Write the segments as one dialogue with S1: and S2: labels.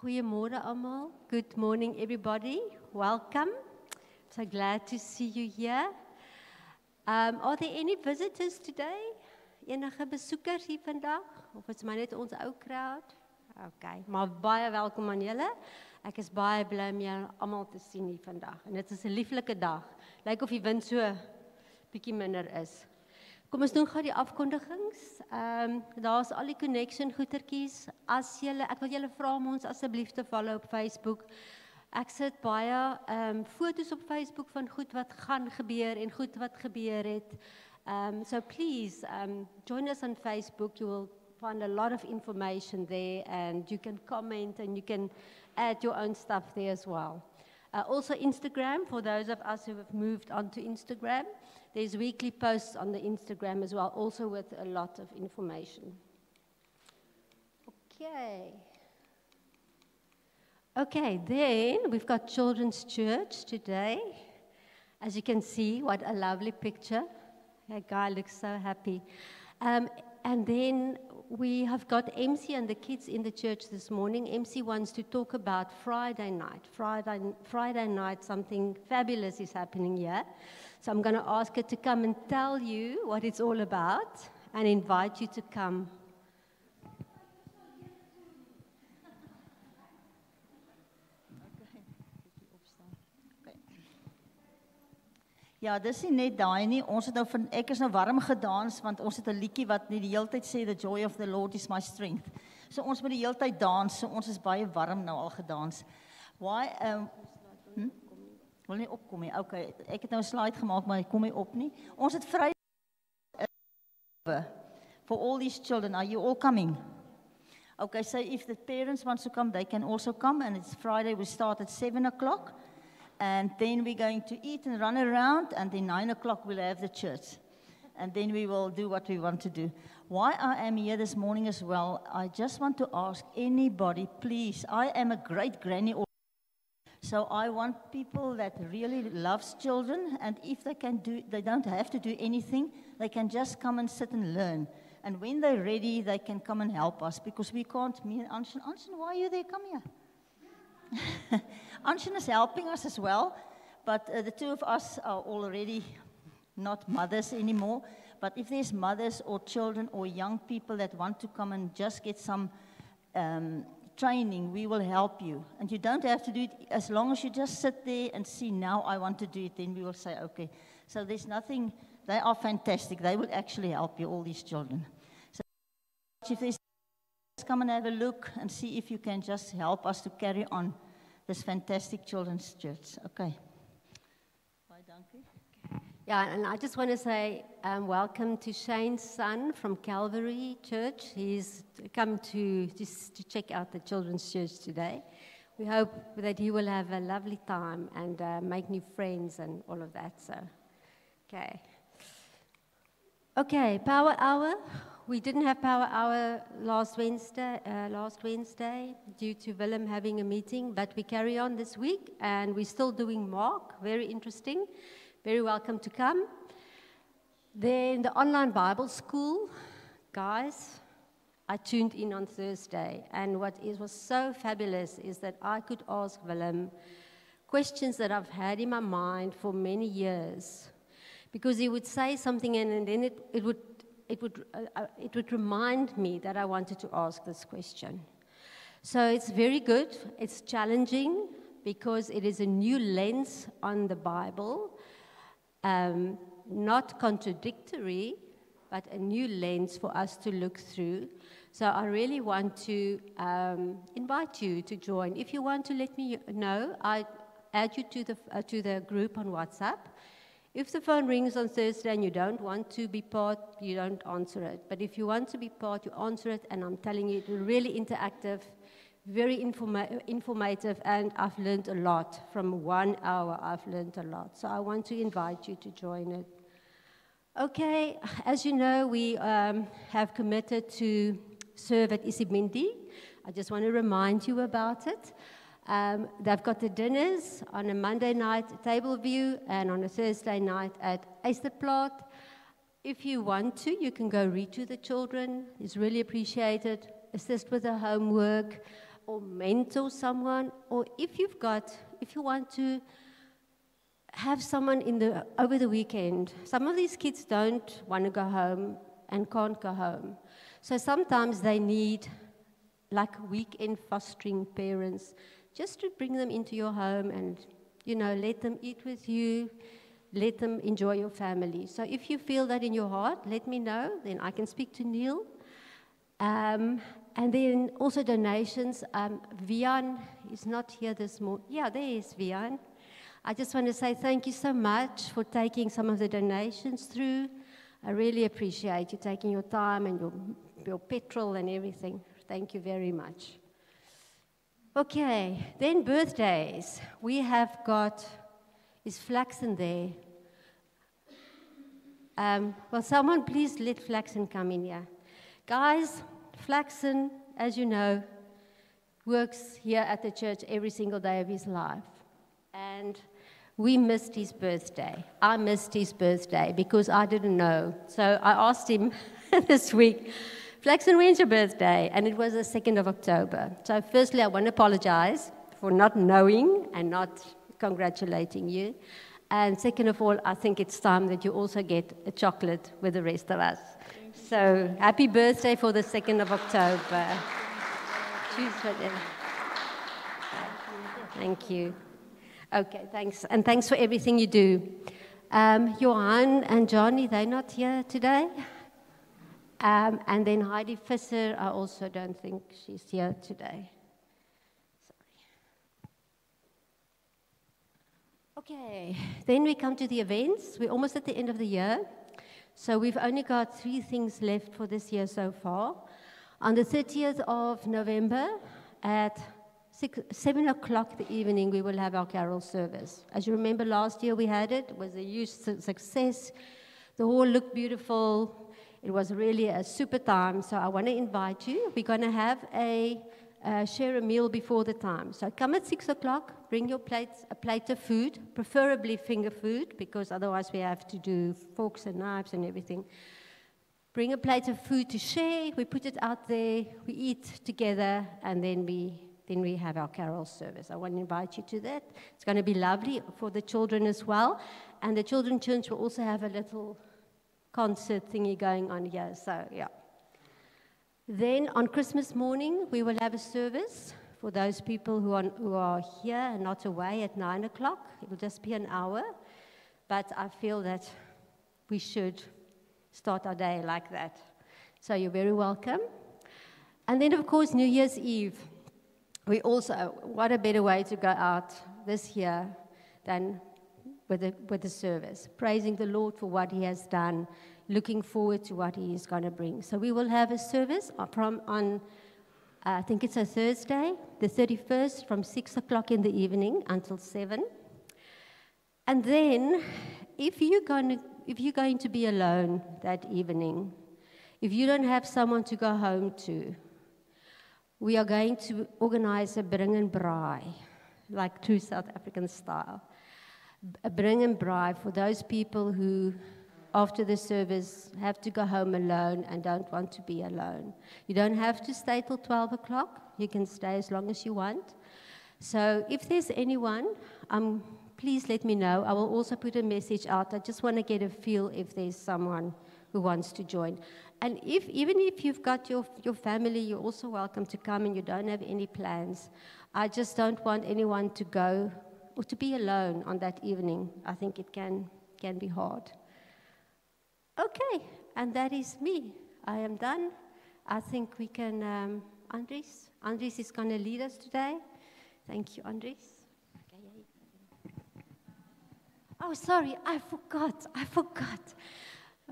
S1: Goeiemorgen allemaal. Good morning everybody. Welcome. So glad to see you here. Are there any visitors today? Enige besoekers hier vandag? Of is maar net ons ou crowd? Okay, maar baie welkom aan julle. Ek is baie bly om julle almal te sien hier vandag. En dit is 'n lieflike dag. Lyk of die wind so bietjie minder is. Kom ons doen gou die afkondigings. Daar's al die connection goetertjies. As julle, ek wil julle vra om ons asseblief te follow op Facebook. Ek sit baie foto's op Facebook van goed wat gaan gebeur en goed wat gebeur het. So please join us on Facebook. You will find a lot of information there and you can comment and you can add your own stuff there as well. Also Instagram, for those of us who have moved on to Instagram. There's weekly posts on the Instagram as well, also with a lot of information. Okay, then we've got Children's Church today. As you can see, what a lovely picture. That guy looks so happy. And then we have got MC and the kids in the church this morning. MC wants to talk about Friday night. Friday night, something fabulous is happening here. So I'm going to ask her to come and tell you what it's all about and invite you to come.
S2: Ja, dis nie net daai nie. Ons het nou van ek is nou warm gedans want ons het 'n liedjie wat nie die hele tyd sê the joy of the Lord is my strength. So ons moet die hele tyd dans. So ons is baie warm nou al gedans. Why wil nie opkom nie. Okay, ek het nou 'n slide gemaak maar hy kom nie op nie. Ons het vry for all these children. Are you all coming? Okay, so if the parents want to come, they can also come and it's Friday. We start at 7 o'clock. And then we're going to eat and run around, and then 9 o'clock we'll have the church. And then we will do what we want to do. Why I am here this morning as well, I just want to ask anybody, please, I am a great granny. So I want people that really loves children, and if they can do, they don't have to do anything, they can just come and sit and learn. And when they're ready, they can come and help us, because we can't, me and Anshin, why are you there? Come here. Anshin is helping us as well, but the two of us are already not mothers anymore. But if there's mothers or children or young people that want to come and just get some training, we will help you. And you don't have to do it as long as you just sit there and see, now I want to do it, then we will say, okay. So there's nothing, they are fantastic. They will actually help you, all these children. So if there's come and have a look and see if you can just help us to carry on this fantastic children's church. Okay. Bye, dankie.
S1: Yeah, and I just want to say welcome to Shane's son from Calvary Church. He's come to check out the children's church today. We hope that he will have a lovely time and make new friends and all of that. So, okay, Power Hour. We didn't have Power Hour last Wednesday due to Willem having a meeting, but we carry on this week and we're still doing Mark. Very interesting. Very welcome to come. Then the online Bible school, guys, I tuned in on Thursday, and what was so fabulous is that I could ask Willem questions that I've had in my mind for many years, because he would say something and then it would remind me that I wanted to ask this question. So it's very good. It's challenging because it is a new lens on the Bible, not contradictory, but a new lens for us to look through. So I really want to invite you to join. If you want to let me know, I add you to the group on WhatsApp. If the phone rings on Thursday and you don't want to be part, you don't answer it. But if you want to be part, you answer it, and I'm telling you, it's really interactive, very informative, and I've learned a lot. From 1 hour, I've learned a lot. So I want to invite you to join it. Okay, as you know, we have committed to serve at Isibindi. I just want to remind you about it. They've got the dinners on a Monday night at Tableview and on a Thursday night at Eysterplaat. If you want to, you can go read to the children. It's really appreciated. Assist with the homework. or mentor someone, or if you want to have someone over the weekend. Some of these kids don't want to go home and can't go home. So sometimes they need like weekend fostering parents just to bring them into your home and, let them eat with you, let them enjoy your family. So if you feel that in your heart, let me know, then I can speak to Neil. And then also donations. Vian is not here this morning. Yeah, there is Vian. I just want to say thank you so much for taking some of the donations through. I really appreciate you taking your time and your petrol and everything. Thank you very much. Okay, then birthdays. We have got, is Flaxen there? Well, someone please let Flaxen come in here. Guys, Flaxen, as you know, works here at the church every single day of his life. And we missed his birthday. I missed his birthday because I didn't know. So I asked him this week, Flaxen, when's your birthday? And it was the 2nd of October. So firstly, I want to apologize for not knowing and not congratulating you. And second of all, I think it's time that you also get a chocolate with the rest of us. So happy birthday for the 2nd of October. Choose whatever. Thank you. Okay, thanks. And thanks for everything you do. Johan and Johnny, they're not here today. And then Heidi Visser, I also don't think she's here today. Okay, then we come to the events. We're almost at the end of the year. So we've only got 3 things left for this year so far. On the 30th of November at 7 o'clock the evening, we will have our carol service. As you remember, last year we had it. It was a huge success. The hall looked beautiful. It was really a super time. So I want to invite you. We're going to have share a meal before the time. So come at 6 o'clock, bring your a plate of food, preferably finger food, because otherwise we have to do forks and knives and everything. Bring a plate of food to share, we put it out there, we eat together, and then we have our carol service. I want to invite you to that. It's going to be lovely for the children as well. And the children's church will also have a little concert thingy going on here, so yeah. Then on Christmas morning, we will have a service for those people who are here and not away at 9 o'clock. It will just be an hour, but I feel that we should start our day like that. So you're very welcome. And then, of course, New Year's Eve. What a better way to go out this year than with the service, praising the Lord for what He has done, looking forward to what He is going to bring. So we will have a service on I think it's a Thursday, the 31st, from 6 o'clock in the evening until 7. And then, if you're going to be alone that evening, if you don't have someone to go home to, we are going to organize a bring and braai, like true South African style. A bring and braai for those people who, after the service, have to go home alone and don't want to be alone. You don't have to stay till 12 o'clock. You can stay as long as you want. So if there's anyone, please let me know. I will also put a message out. I just want to get a feel if there's someone who wants to join. And even if you've got your family, you're also welcome to come and you don't have any plans. I just don't want anyone to go or to be alone on that evening. I think it can be hard. Okay, and that is me. I am done. I think we can, Andries. Andries is going to lead us today. Thank you, Andries. Oh, sorry, I forgot.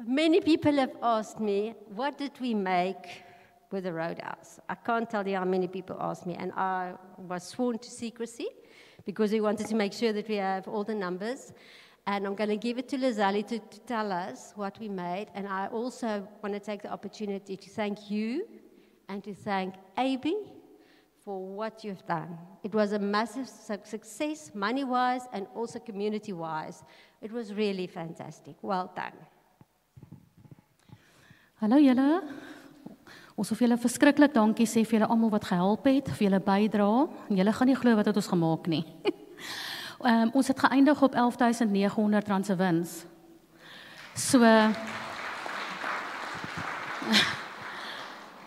S1: Many people have asked me, what did we make with the Roadhouse? I can't tell you how many people asked me, and I was sworn to secrecy because we wanted to make sure that we have all the numbers. And I'm going to give it to Lazali to tell us what we made. And I also want to take the opportunity to thank you and to thank Abby for what you've done. It was a massive success, money-wise and also community-wise. It was really fantastic. Well done.
S3: Hallo julle. Ons wil vir julle verskriklik dankie sê vir julle almal wat gehelp het, vir julle bydrae. Julle gaan nie glo wat het ons gemaak nie. Ons het geëindig op R11.900 se wins. So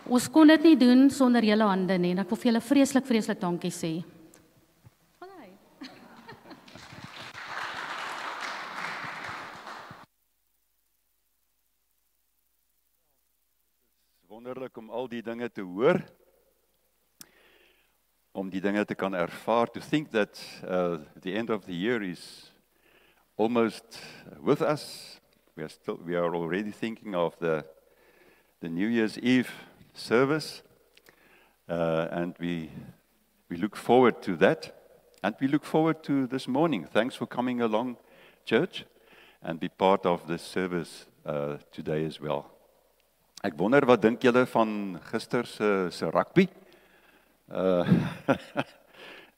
S3: ons kon dit nie doen sonder julle hande nie en ek wil vir julle vreeslik dankie sê.
S4: Wonderlik om al die dinge te hoor, om die dinge te kan ervaar, to think that the end of the year is almost with us. We are already thinking of the New Year's Eve service, and we look forward to that, and we look forward to this morning. Thanks for coming along, church, and be part of this service today as well. Ek wonder wat dink julle van gister se rugby?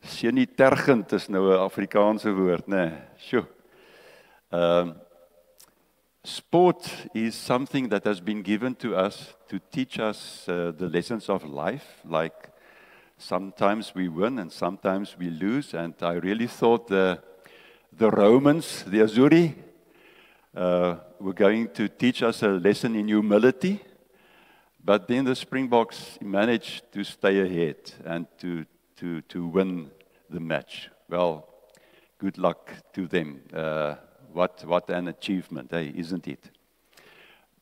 S4: Sien nie tergend is nou 'n Afrikaanse woord, né? Sjoe. Sport is something that has been given to us to teach us the lessons of life, like sometimes we win and sometimes we lose, and I really thought the Romans, the Azzurri, were going to teach us a lesson in humility, but then the Springboks managed to stay ahead and to win the match. Well, good luck to them. What an achievement, isn't it?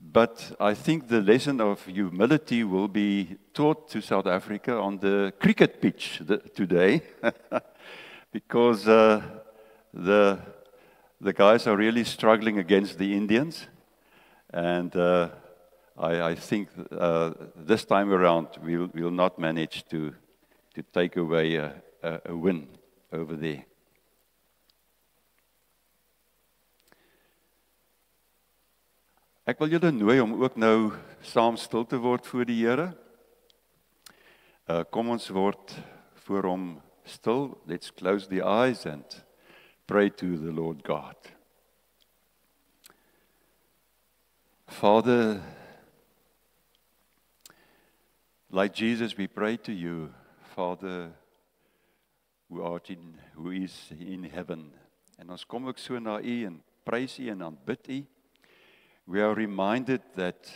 S4: But I think the lesson of humility will be taught to South Africa on the cricket pitch today, because the guys are really struggling against the Indians, and I think this time around we'll not manage to take away a win over there. Ek wil julle nooi om ook nou saam stil te word voor die Here. Kom ons word voor hom stil. Let's close the eyes and pray to the Lord God. Father, like Jesus, we pray to you, Father, who is in heaven. En ons kom ook so na u en prys u en aanbid u. We are reminded that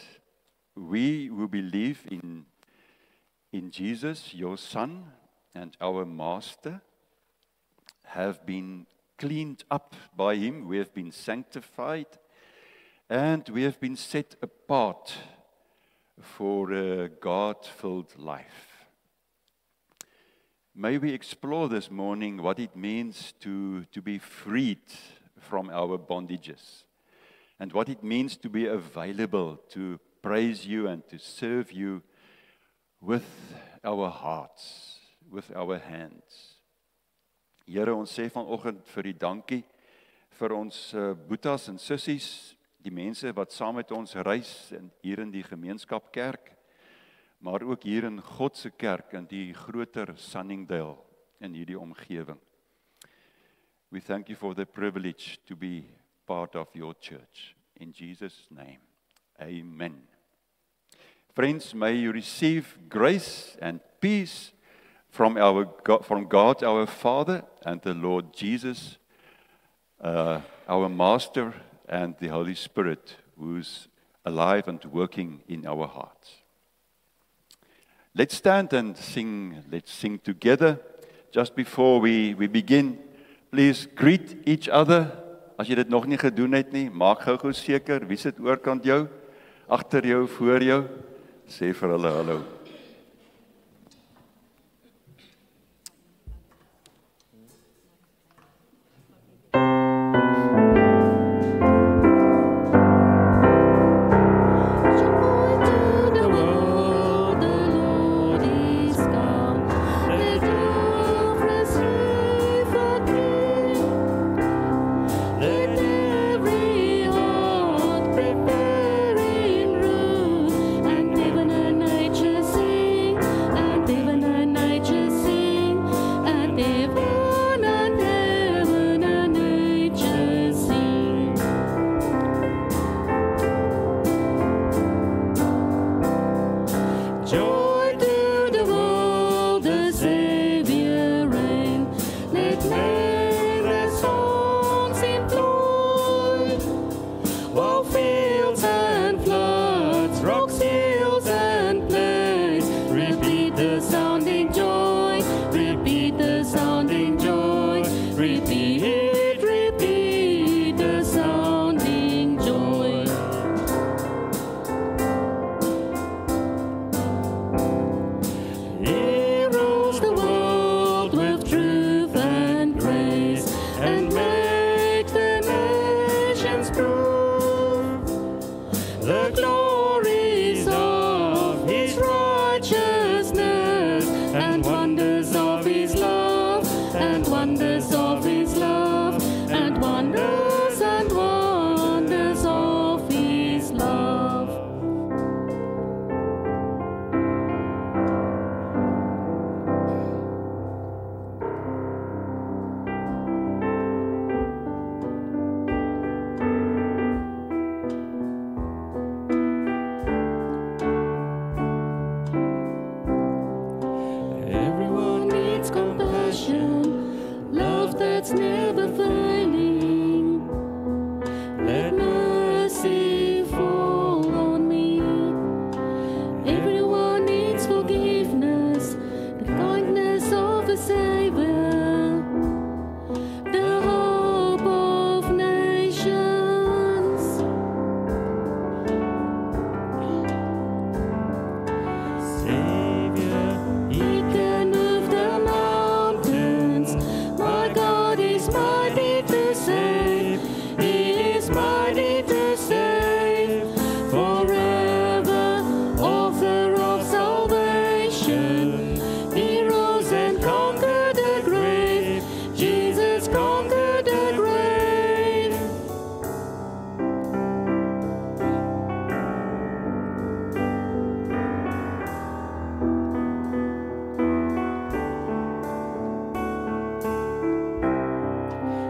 S4: we who believe in Jesus, your Son and our Master, have been cleaned up by him. We have been sanctified, and we have been set apart for a God-filled life. May we explore this morning what it means to be freed from our bondages, and what it means to be available to praise you and to serve you with our hearts, with our hands. Here, ons sê vanoggend vir u dankie vir ons boetas en sissies, die mense wat saam met ons reis hier in die gemeenskapkerk, maar ook hier in God se kerk in die groter Sunningdale in hierdie omgewing. We thank you for the privilege to be part of your church. In Jesus' name, amen. Friends, may you receive grace and peace from God our Father and the Lord Jesus, our Master, and the Holy Spirit, who's alive and working in our hearts. Let's stand and sing. Let's sing together. Just before we begin, please greet each other. As jy dit nog nie gedoen het nie, maak gou seker, wie sit oorkant jou, agter jou, voor jou, sê vir hulle hallo.
S5: Preparing room, and even a nature
S3: Joy to the world, the Savior reign. Let men their songs employ. While fields and floods, rocks, hills and plains, repeat the sounding joy, repeat the sounding joy, repeat, repeat the sounding joy. He rules the world with truth and grace, and make the nations prove the glories of His righteousness, and wonders of His love, and wonders of His love, and wonders and wonders of His love. Everyone needs compassion, love that's never failing. Let mercy fall on me. Everyone needs forgiveness, the kindness of a Savior, the hope of nations. Savior, He can move the mountains. My God is mighty to save. He is mighty to save. Forever, author of salvation. He rose and conquered the grave. Jesus conquered the grave.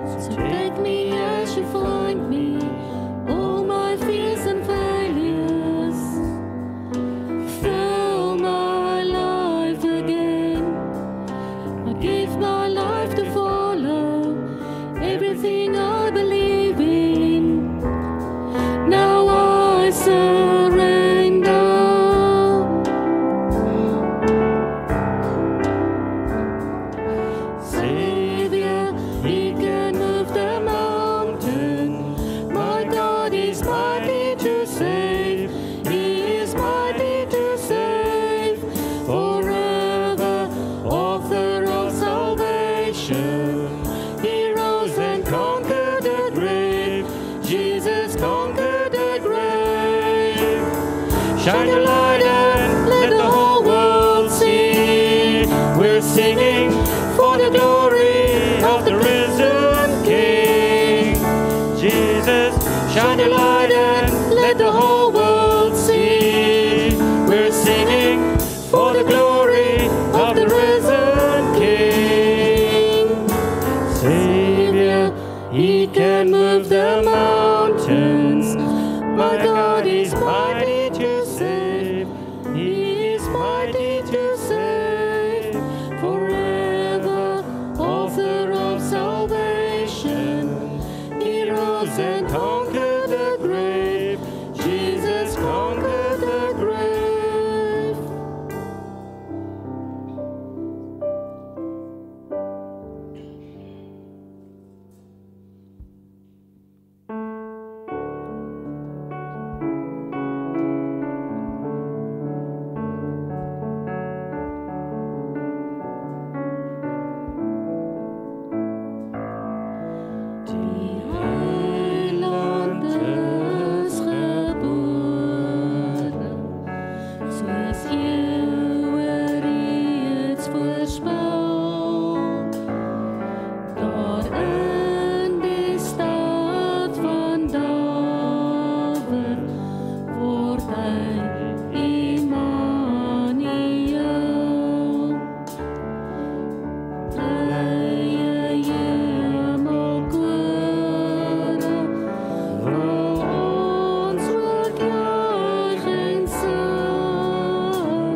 S3: So take me as you find me, all my fears and failures. Fill my life again. I give my life to follow everything I believe in. Now I surrender. Savior, He can move the mountain. My God is mighty to save. He is mighty to save. Forever, author of salvation. He rose and conquered the grave. Jesus conquered the grave. Shine your light and let the whole world see. We're singing for the glory of the risen King. Jesus, shine your light and let the whole world see. We're singing for the glory of the risen King. Savior, He can move the mountains. My God is mighty to save. He is mighty to save. Forever, author of salvation. He rose and conquered the grave. Jesus conquered the grave. Die Heiland is gebore, soos eeuwen reeds voorspel. Daar in die stad van Dawid word hy Immanuel. Blye hemelkore, waar ons ook juich en sing.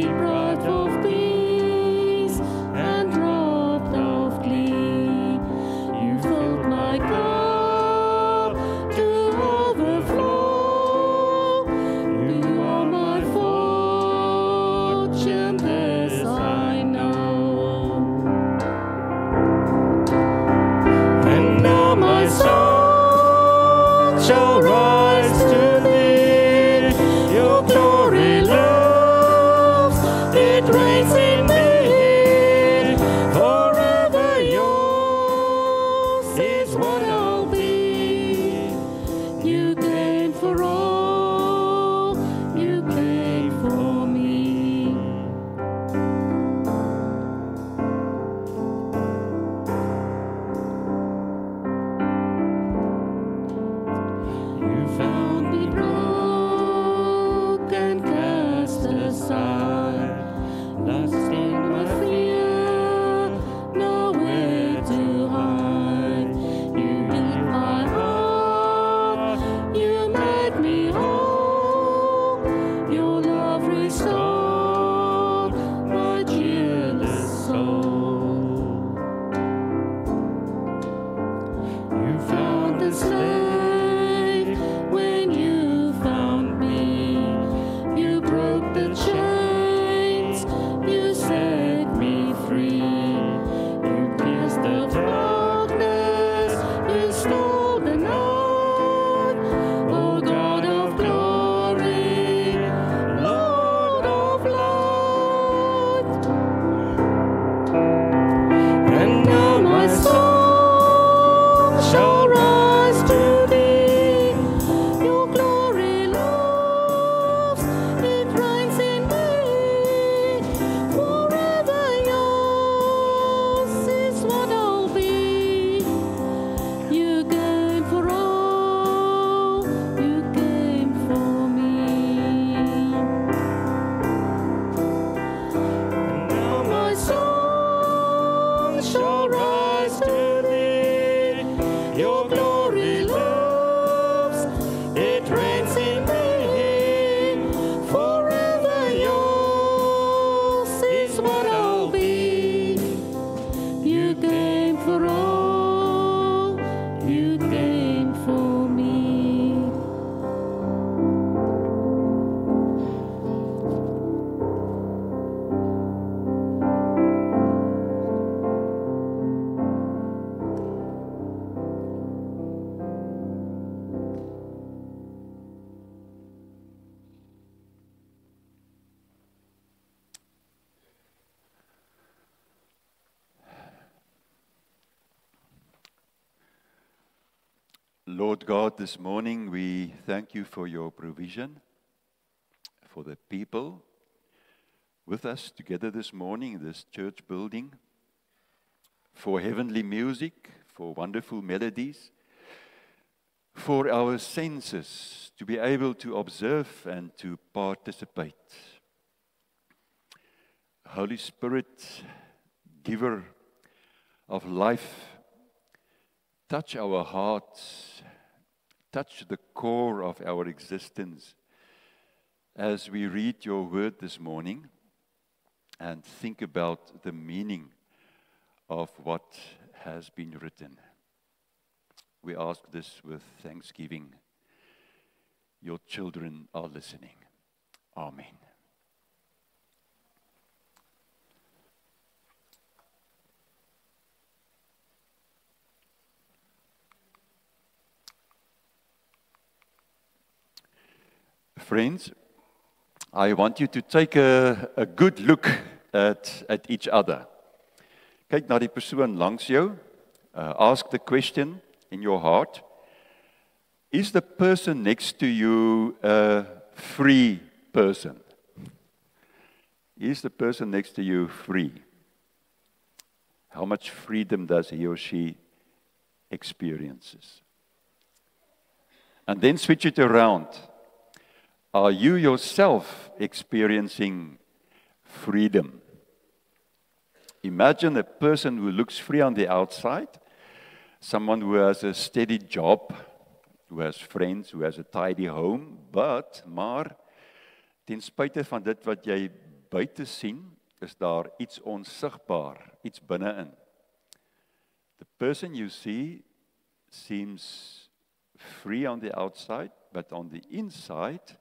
S3: deprived of peace and robbed of glee. You filled my cup to overflow. You are my fortune, this I know. And now my soul shall rise to thee. Your glory loves, it reigns in me. Forever yours is what I'll be. You came for all, you came for me. You found me broken, cast aside, lost in my fear, nowhere to hide. You healed my heart, you made me whole. Your love restored my cheerless soul. You found the slave when you found me. You broke the chains, you set me free. You pierced the darkness, you stole the night. Oh God of glory, Lord of light. And now my soul shall rise to thee. Your glory loves, it reigns in me. Forever yours is what I'll be. You came for all, you came for me. And now my soul shall rise to thee. Your glory loves, it reigns in me. Forever yours is what I'll be. You came for all, you came for me.
S4: Lord God, this morning we thank you for your provision, for the people with us together this morning in this church building, for heavenly music, for wonderful melodies, for our senses to be able to observe and to participate. Holy Spirit, giver of life, touch our hearts, touch the core of our existence as we read your word this morning and think about the meaning of what has been written. We ask this with thanksgiving. Your children are listening. Amen. Friends, I want you to take a good look at each other. Kyk na die persoon langs jou. Ask the question in your heart. Is the person next to you a free person? Is the person next to you free? How much freedom does he or she experiences? And then switch it around. Are you yourself experiencing freedom? Imagine a person who looks free on the outside, someone who has a steady job, who has friends, who has a tidy home, maar ten spyte van dit wat jy buite sien, is daar iets onsigbaar, iets binne-in. The person you see seems free on the outside, but on the inside,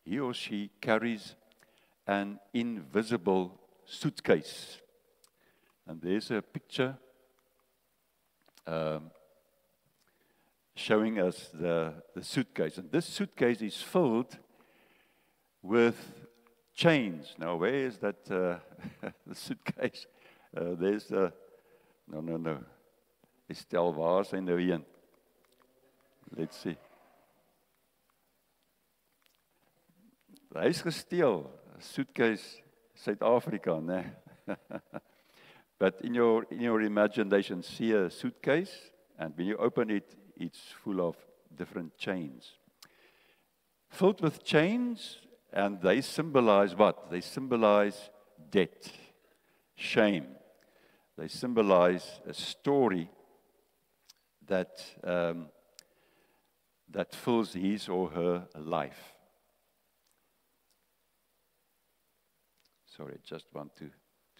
S4: he or she carries an invisible suitcase. And there's a picture showing us the suitcase. And this suitcase is filled with chains. Now, where is that the suitcase? There's a... No. Estel, waar is hy nou heen? Let's see. Hy is gesteel. Suitcase, Suid-Afrika, né? But in your imagination, see a suitcase, and when you open it, it's full of different chains. Filled with chains, and they symbolize what? They symbolize debt, shame. They symbolize a story that fills his or her life. Sorry, I just want to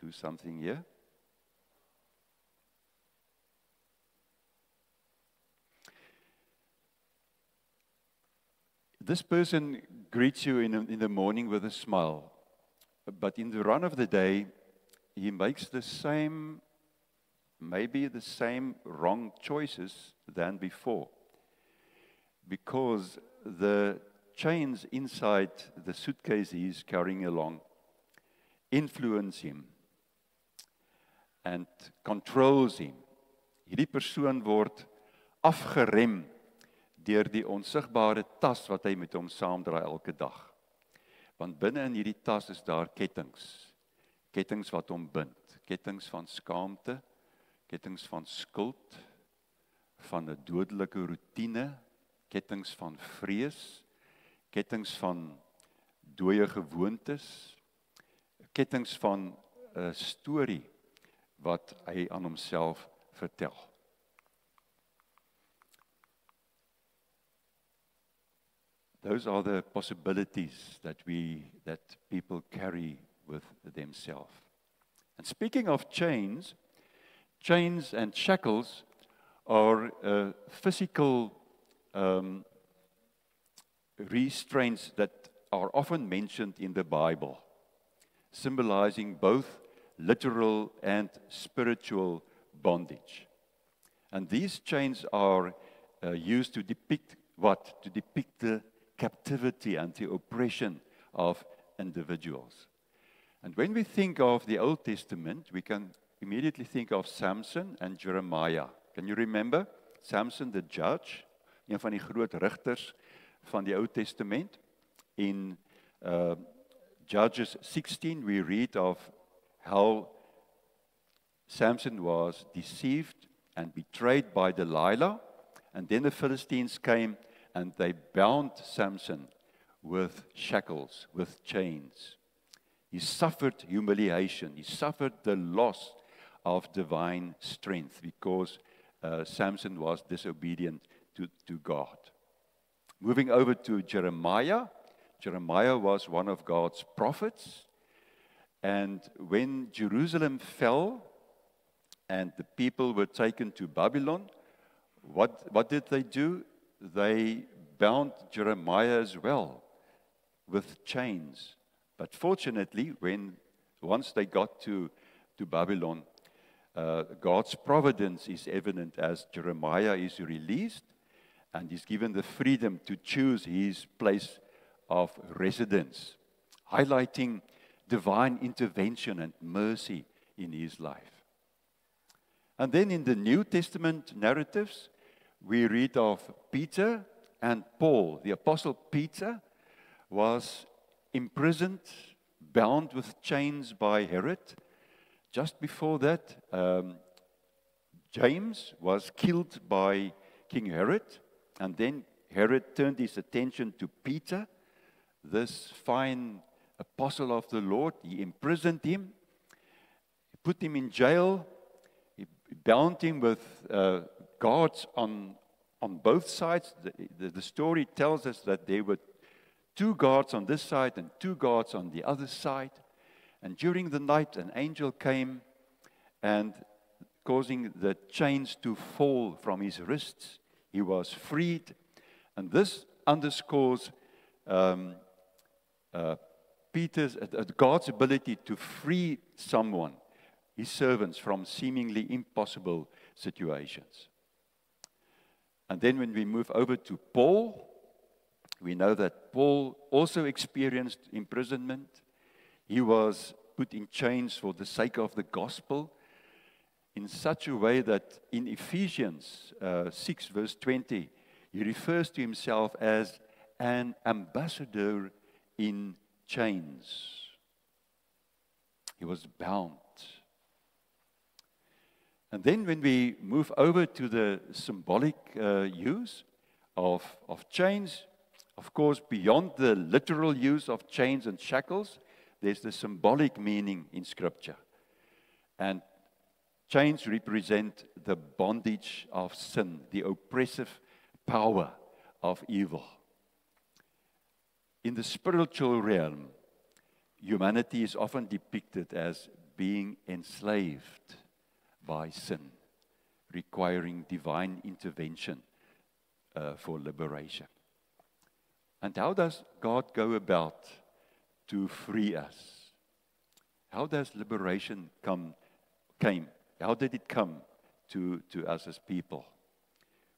S4: do something here. This person greets you in the morning with a smile, but in the run of the day, he makes maybe the same wrong choices than before, because the chains inside the suitcase he is carrying along influence him and controls him. Hierdie persoon word afgerem deur die onsigbare tas wat hy met hom saamdra elke dag. Want binne in hierdie tas is daar kettings wat hom bind, kettings van skaamte, kettings van skuld, van 'n dodelike rotine, kettings van vrees, kettings van dooie gewoontes, kettings van 'n storie wat hy aan homself vertel. Those are the possibilities that people carry with themselves. And speaking of chains and shackles are physical restraints that are often mentioned in the Bible, symbolizing both literal and spiritual bondage. And these chains are used to depict what? To depict the captivity and the oppression of individuals. And when we think of the Old Testament, we can immediately think of Samson and Jeremiah. Can you remember? Samson the judge, een van die groot rigters van die Ou Testament. In Judges 16, we read of how Samson was deceived and betrayed by Delilah, and then the Philistines came and they bound Samson with shackles, with chains. He suffered humiliation. He suffered the loss of divine strength because Samson was disobedient to God. Moving over to Jeremiah. Jeremiah was one of God's prophets. And when Jerusalem fell and the people were taken to Babylon, what did they do? They bound Jeremiah as well with chains. But fortunately, once they got to Babylon, God's providence is evident as Jeremiah is released and is given the freedom to choose his place of residence, highlighting divine intervention and mercy in his life. And then in the New Testament narratives, we read of Peter and Paul. The Apostle Peter was imprisoned, bound with chains by Herod. Just before that, James was killed by King Herod, and then Herod turned his attention to Peter, this fine apostle of the Lord. He imprisoned him, he put him in jail, he bound him with guards on both sides. The story tells us that there were 2 guards on this side and 2 guards on the other side. And during the night, an angel came and causing the chains to fall from his wrists. He was freed. And this underscores God's ability to free someone, his servants, from seemingly impossible situations. And then when we move over to Paul, we know that Paul also experienced imprisonment. He was put in chains for the sake of the gospel in such a way that in Ephesians 6 verse 20, he refers to himself as an ambassador in chains. He was bound. And then when we move over to the symbolic use of chains, of course, beyond the literal use of chains and shackles, there's the symbolic meaning in Scripture. And chains represent the bondage of sin, the oppressive power of evil. In the spiritual realm, humanity is often depicted as being enslaved by sin, requiring divine intervention for liberation. And how does God go about to free us? How does liberation came? How did it come to us as people?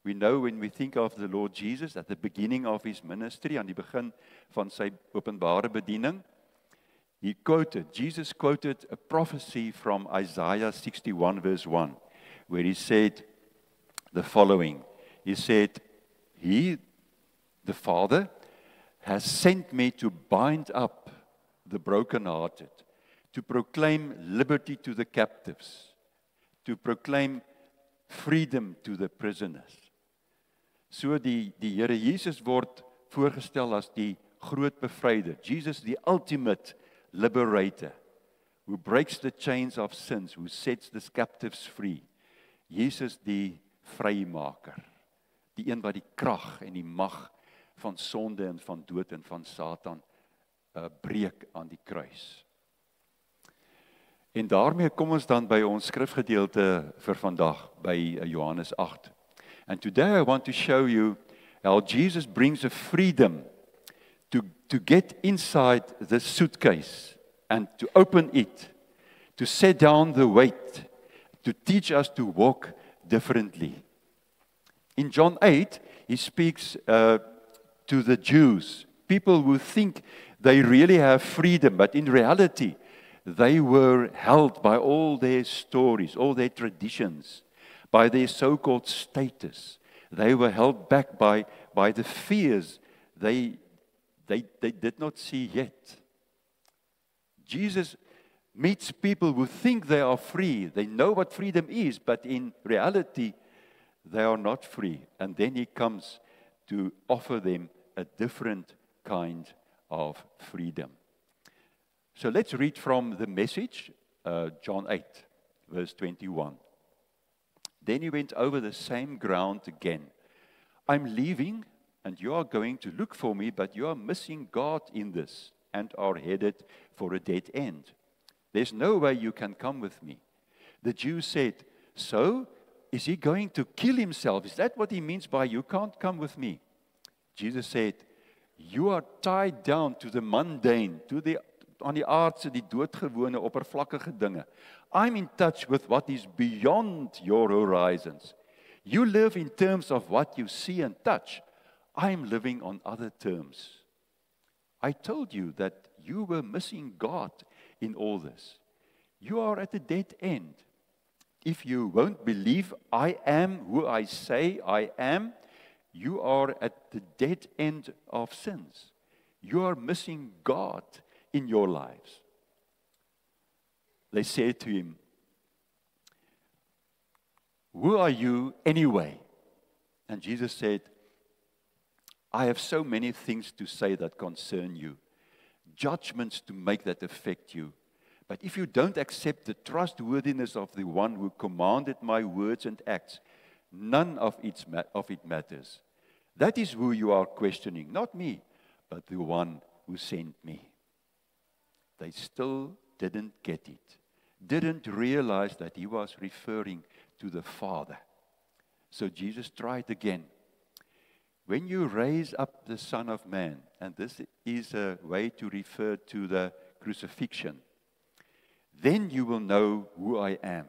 S4: We know when we think of the Lord Jesus at the beginning of his ministry, aan die begin van sy openbare bediening, Jesus quoted a prophecy from Isaiah 61 verse 1, where he said the following. He said, He, the Father, has sent me to bind up the brokenhearted, to proclaim liberty to the captives, to proclaim freedom to the prisoners. So die Here Jesus word voorgestel as die groot bevryder. Jesus, the ultimate liberator, who breaks the chains of sins, who sets the captives free. Jesus, die vrymaker, die een wat die krag en die mag van sonde en van dood en van Satan breek aan die kruis. En daarmee kom ons dan by ons skrifgedeelte vir vandag, by Johannes 8. And today I want to show you how Jesus brings a freedom to get inside the suitcase and to open it, to set down the weight, to teach us to walk differently. In John 8, he speaks to the Jews, people who think they really have freedom, but in reality, they were held by all their stories, all their traditions, by their so-called status. They were held back by the fears they did not see yet. Jesus meets people who think they are free. They know what freedom is, but in reality, they are not free. And then he comes to offer them a different kind of freedom. So let's read from the Message, John 8, verse 21. Then he went over the same ground again. I'm leaving, and you are going to look for me, but you are missing God in this and are headed for a dead end. There's no way you can come with me. The Jews said, so is he going to kill himself? Is that what he means by you can't come with me? Jesus said, you are tied down to the mundane, aan die aardse, die doodgewone, oppervlakkige dinge. I'm in touch with what is beyond your horizons. You live in terms of what you see and touch. I'm living on other terms. I told you that you were missing God in all this. You are at a dead end. If you won't believe I am who I say I am, you are at the dead end of sins. You are missing God in your lives. They said to him, who are you anyway? And Jesus said, I have so many things to say that concern you, judgments to make that affect you. But if you don't accept the trustworthiness of the one who commanded my words and acts, none of it matters. That is who you are questioning, not me, but the one who sent me. They still didn't get it, didn't realize that he was referring to the Father. So Jesus tried again. When you raise up the Son of Man, and this is a way to refer to the crucifixion, then you will know who I am,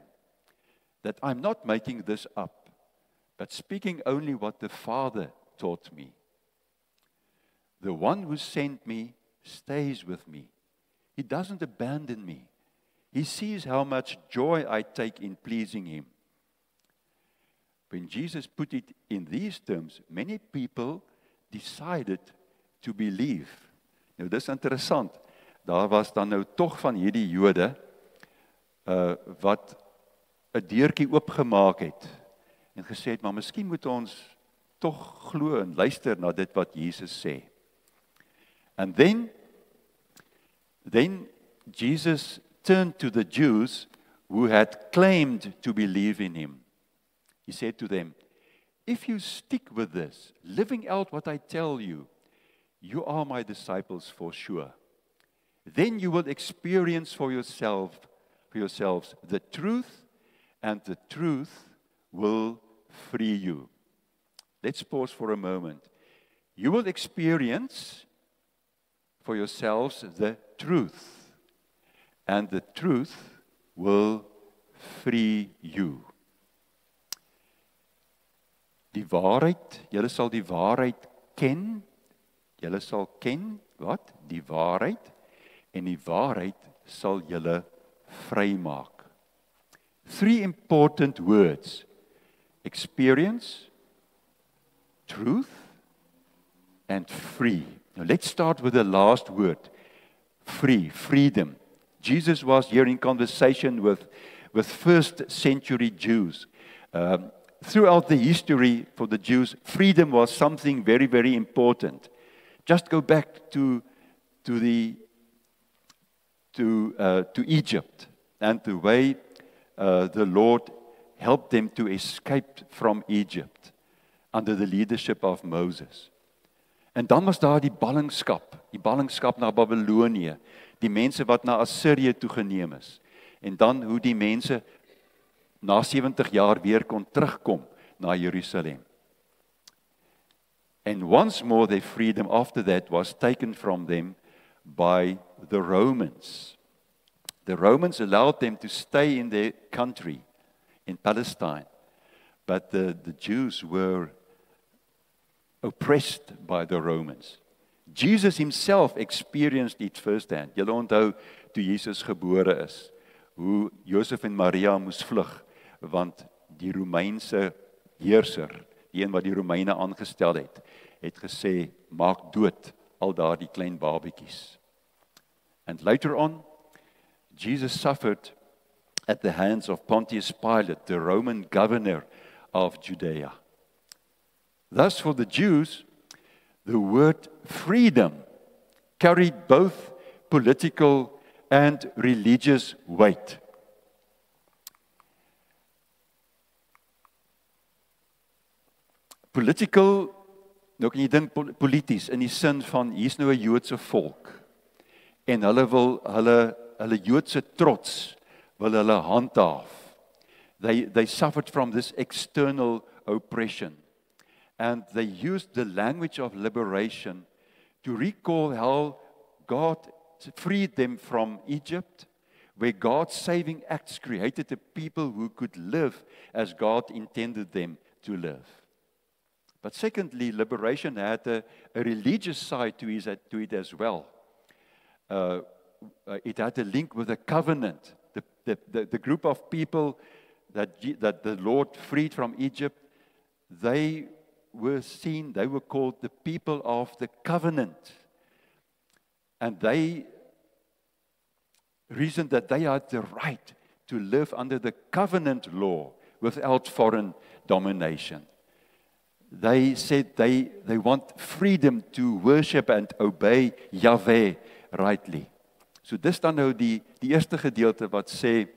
S4: that I'm not making this up, but speaking only what the Father taught me. The one who sent me stays with me. He doesn't abandon me. He sees how much joy I take in pleasing him. When Jesus put it in these terms, many people decided to believe. Nou, dis interessant. Daar was dan nou tog van hierdie Jode wat 'n deurtjie oopgemaak het en gesê het, maar miskien moet ons tog glo en luister na dit wat Jesus sê. And then Jesus turned to the Jews who had claimed to believe in him. He said to them, if you stick with this, living out what I tell you, you are my disciples for sure. Then you will experience for yourselves the truth, and the truth will free you. Let's pause for a moment. You will experience for yourselves the truth, and the truth will free you. Die waarheid, julle sal die waarheid ken. Julle sal ken wat? Die waarheid, en die waarheid sal julle vrymaak. 3 important words: experience, truth, and free. Now let's start with the last word, free, freedom. Jesus was here in conversation with first century Jews. Throughout the history for the Jews, freedom was something very, very important. Just go back to Egypt and the way the Lord helped them to escape from Egypt under the leadership of Moses. En dan was daar die ballingskap na Babylonië, die mense wat na Assirië toegeneem is. En dan hoe die mense na 70 jaar weer kon terugkom na Jerusalem. And once more their freedom after that was taken from them by the Romans. The Romans allowed them to stay in their country, in Palestine, but the Jews were oppressed by the Romans. Jesus himself experienced it firsthand. Julle onthou toe Jesus gebore is, hoe Josef en Maria moes vlug, want die Romeinse heerser, die een wat die Romeine aangestel het gesê, maak dood al daardie klein babetjies. And later on, Jesus suffered at the hands of Pontius Pilate, the Roman governor of Judea. Thus, for the Jews, the word freedom carried both political and religious weight. Political, nou kan jy dink polities, in die sin van, hier is nou 'n Joodse volk, en hulle wil hulle Joodse trots wil hulle handhaaf. They suffered from this external oppression. And they used the language of liberation to recall how God freed them from Egypt, where God's saving acts created a people who could live as God intended them to live. But secondly, liberation had a religious side to it as well. It had a link with a covenant. The group of people that the Lord freed from Egypt, they were called the people of the covenant. And they reasoned that they had the right to live under the covenant law without foreign domination. They said they want freedom to worship and obey Yahweh rightly. So dis dan nou die eerste gedeelte wat sê,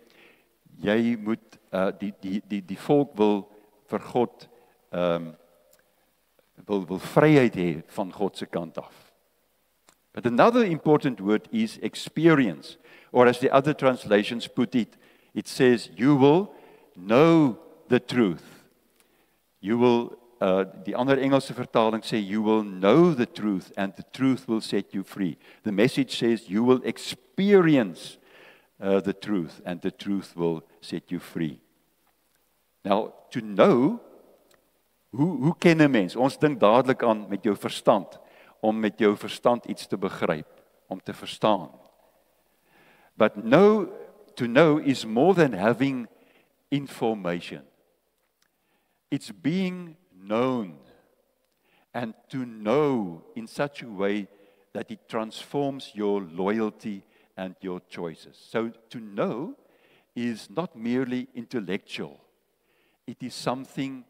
S4: jy moet, die volk wil vir God, wil vryheid hê van God se kant af. But another important word is experience. Or as the other translations put it, it says, you will know the truth. You will, die ander Engelse vertaling sê, you will know the truth and the truth will set you free. The Message says, you will experience the truth and the truth will set you free. Now, to know, hoe ken 'n mens? Ons dink dadelik aan met jou verstand, om met jou verstand iets te begryp, om te verstaan. But to know is more than having information. It's being known, and to know in such a way that it transforms your loyalty and your choices. So to know is not merely intellectual. It is something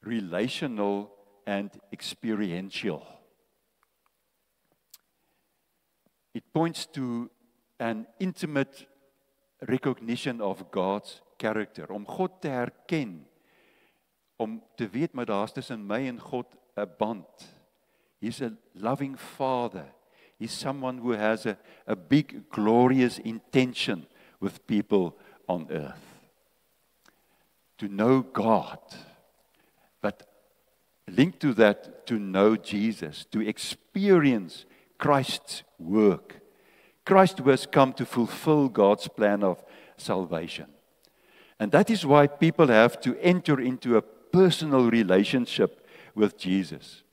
S4: relational and experiential. It points to an intimate recognition of God's character. Om God te herken, om te weet maar daar's tussen my en God 'n band. He's a loving Father. He's someone who has a big, glorious intention with people on earth. To know God, but linked to that, to know Jesus, to experience Christ's work. Christ who has come to fulfill God's plan of salvation. And that is why people have to enter into a personal relationship with Jesus.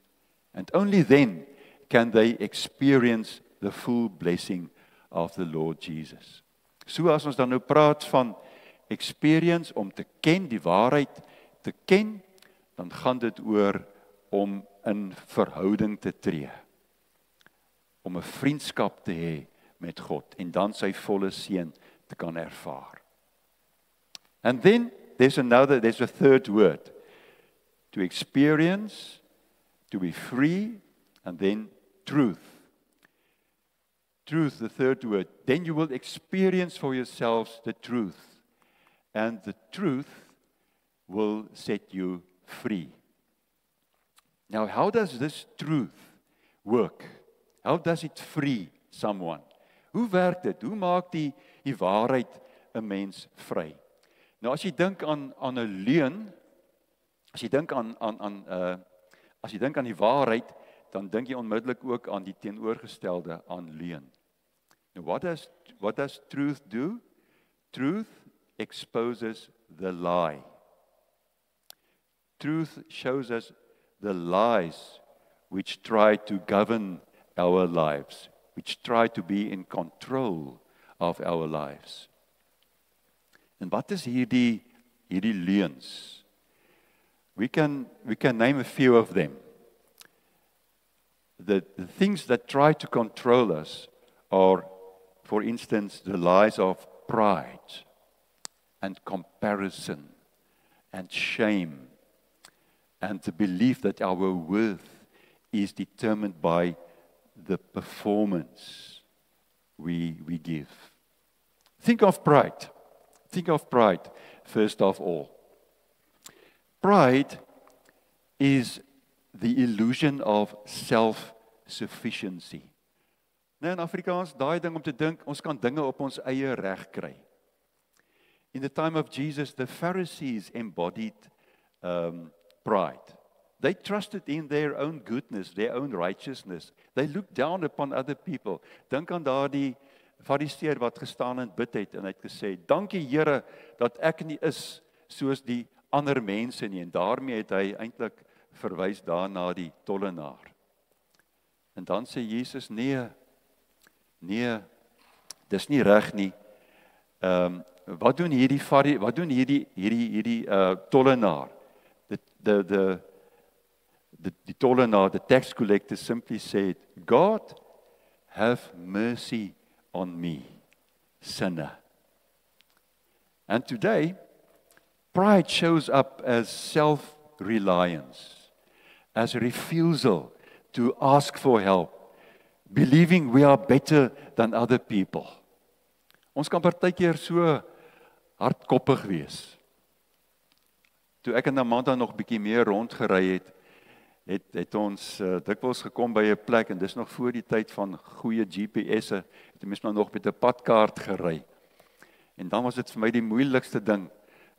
S4: And only then can they experience the full blessing of the Lord Jesus. So as ons dan nou praat van experience, om te ken, die waarheid te ken, dan gaan dit oor om in verhouding te tree. Om 'n vriendskap te hê met God en dan sy volle seën te kan ervaar. And then there's a third word. To experience, to be free, and then truth. Truth, the third word. Then you will experience for yourselves the truth. And the truth will set you free. Now, how does this truth work? How does it free someone? Hoe werk dit? Hoe maak die waarheid 'n mens vry? Nou as jy dink aan 'n leuen, as jy dink aan die waarheid, dan dink jy onmiddellik ook aan die teenoorgestelde, aan leuen. Now what does truth do? Truth exposes the lie. Truth shows us the lies which try to govern our lives, which try to be in control of our lives. En wat is hierdie leuns? We can name a few of them. The things that try to control us are, for instance, the lies of pride and comparison and shame and the belief that our worth is determined by the performance we give. Think of pride. Think of pride, first of all. Pride is the illusion of self-sufficiency. Nou in Afrikaans, daai ding om te dink, ons kan dinge op ons eie reg kry. In the time of Jesus, the Pharisees embodied pride. They trusted in their own goodness, their own righteousness. They looked down upon other people. Dink aan daardie Fariseer wat gestaan en bid het en hy het gesê, dankie Here dat ek nie is soos die ander mense nie. En daarmee het hy eintlik verwys daarna die tollenaar. En dan sê Jesus, nee, dis nie reg nie. Wat doen hierdie tollenaar? The tollenaar, the tax collector simply said, God, have mercy on me, sinner. And today, pride shows up as self-reliance, as a refusal to ask for help, believing we are better than other people. Ons kan partykeer so hardkoppig wees. Toe ek in Amanda nog bietjie meer rondgery het, het ons dikwels gekom by 'n plek en dis nog voor die tyd van goeie GPS'e, het mens nou nog met 'n padkaart gery. En dan was dit vir my die moeilikste ding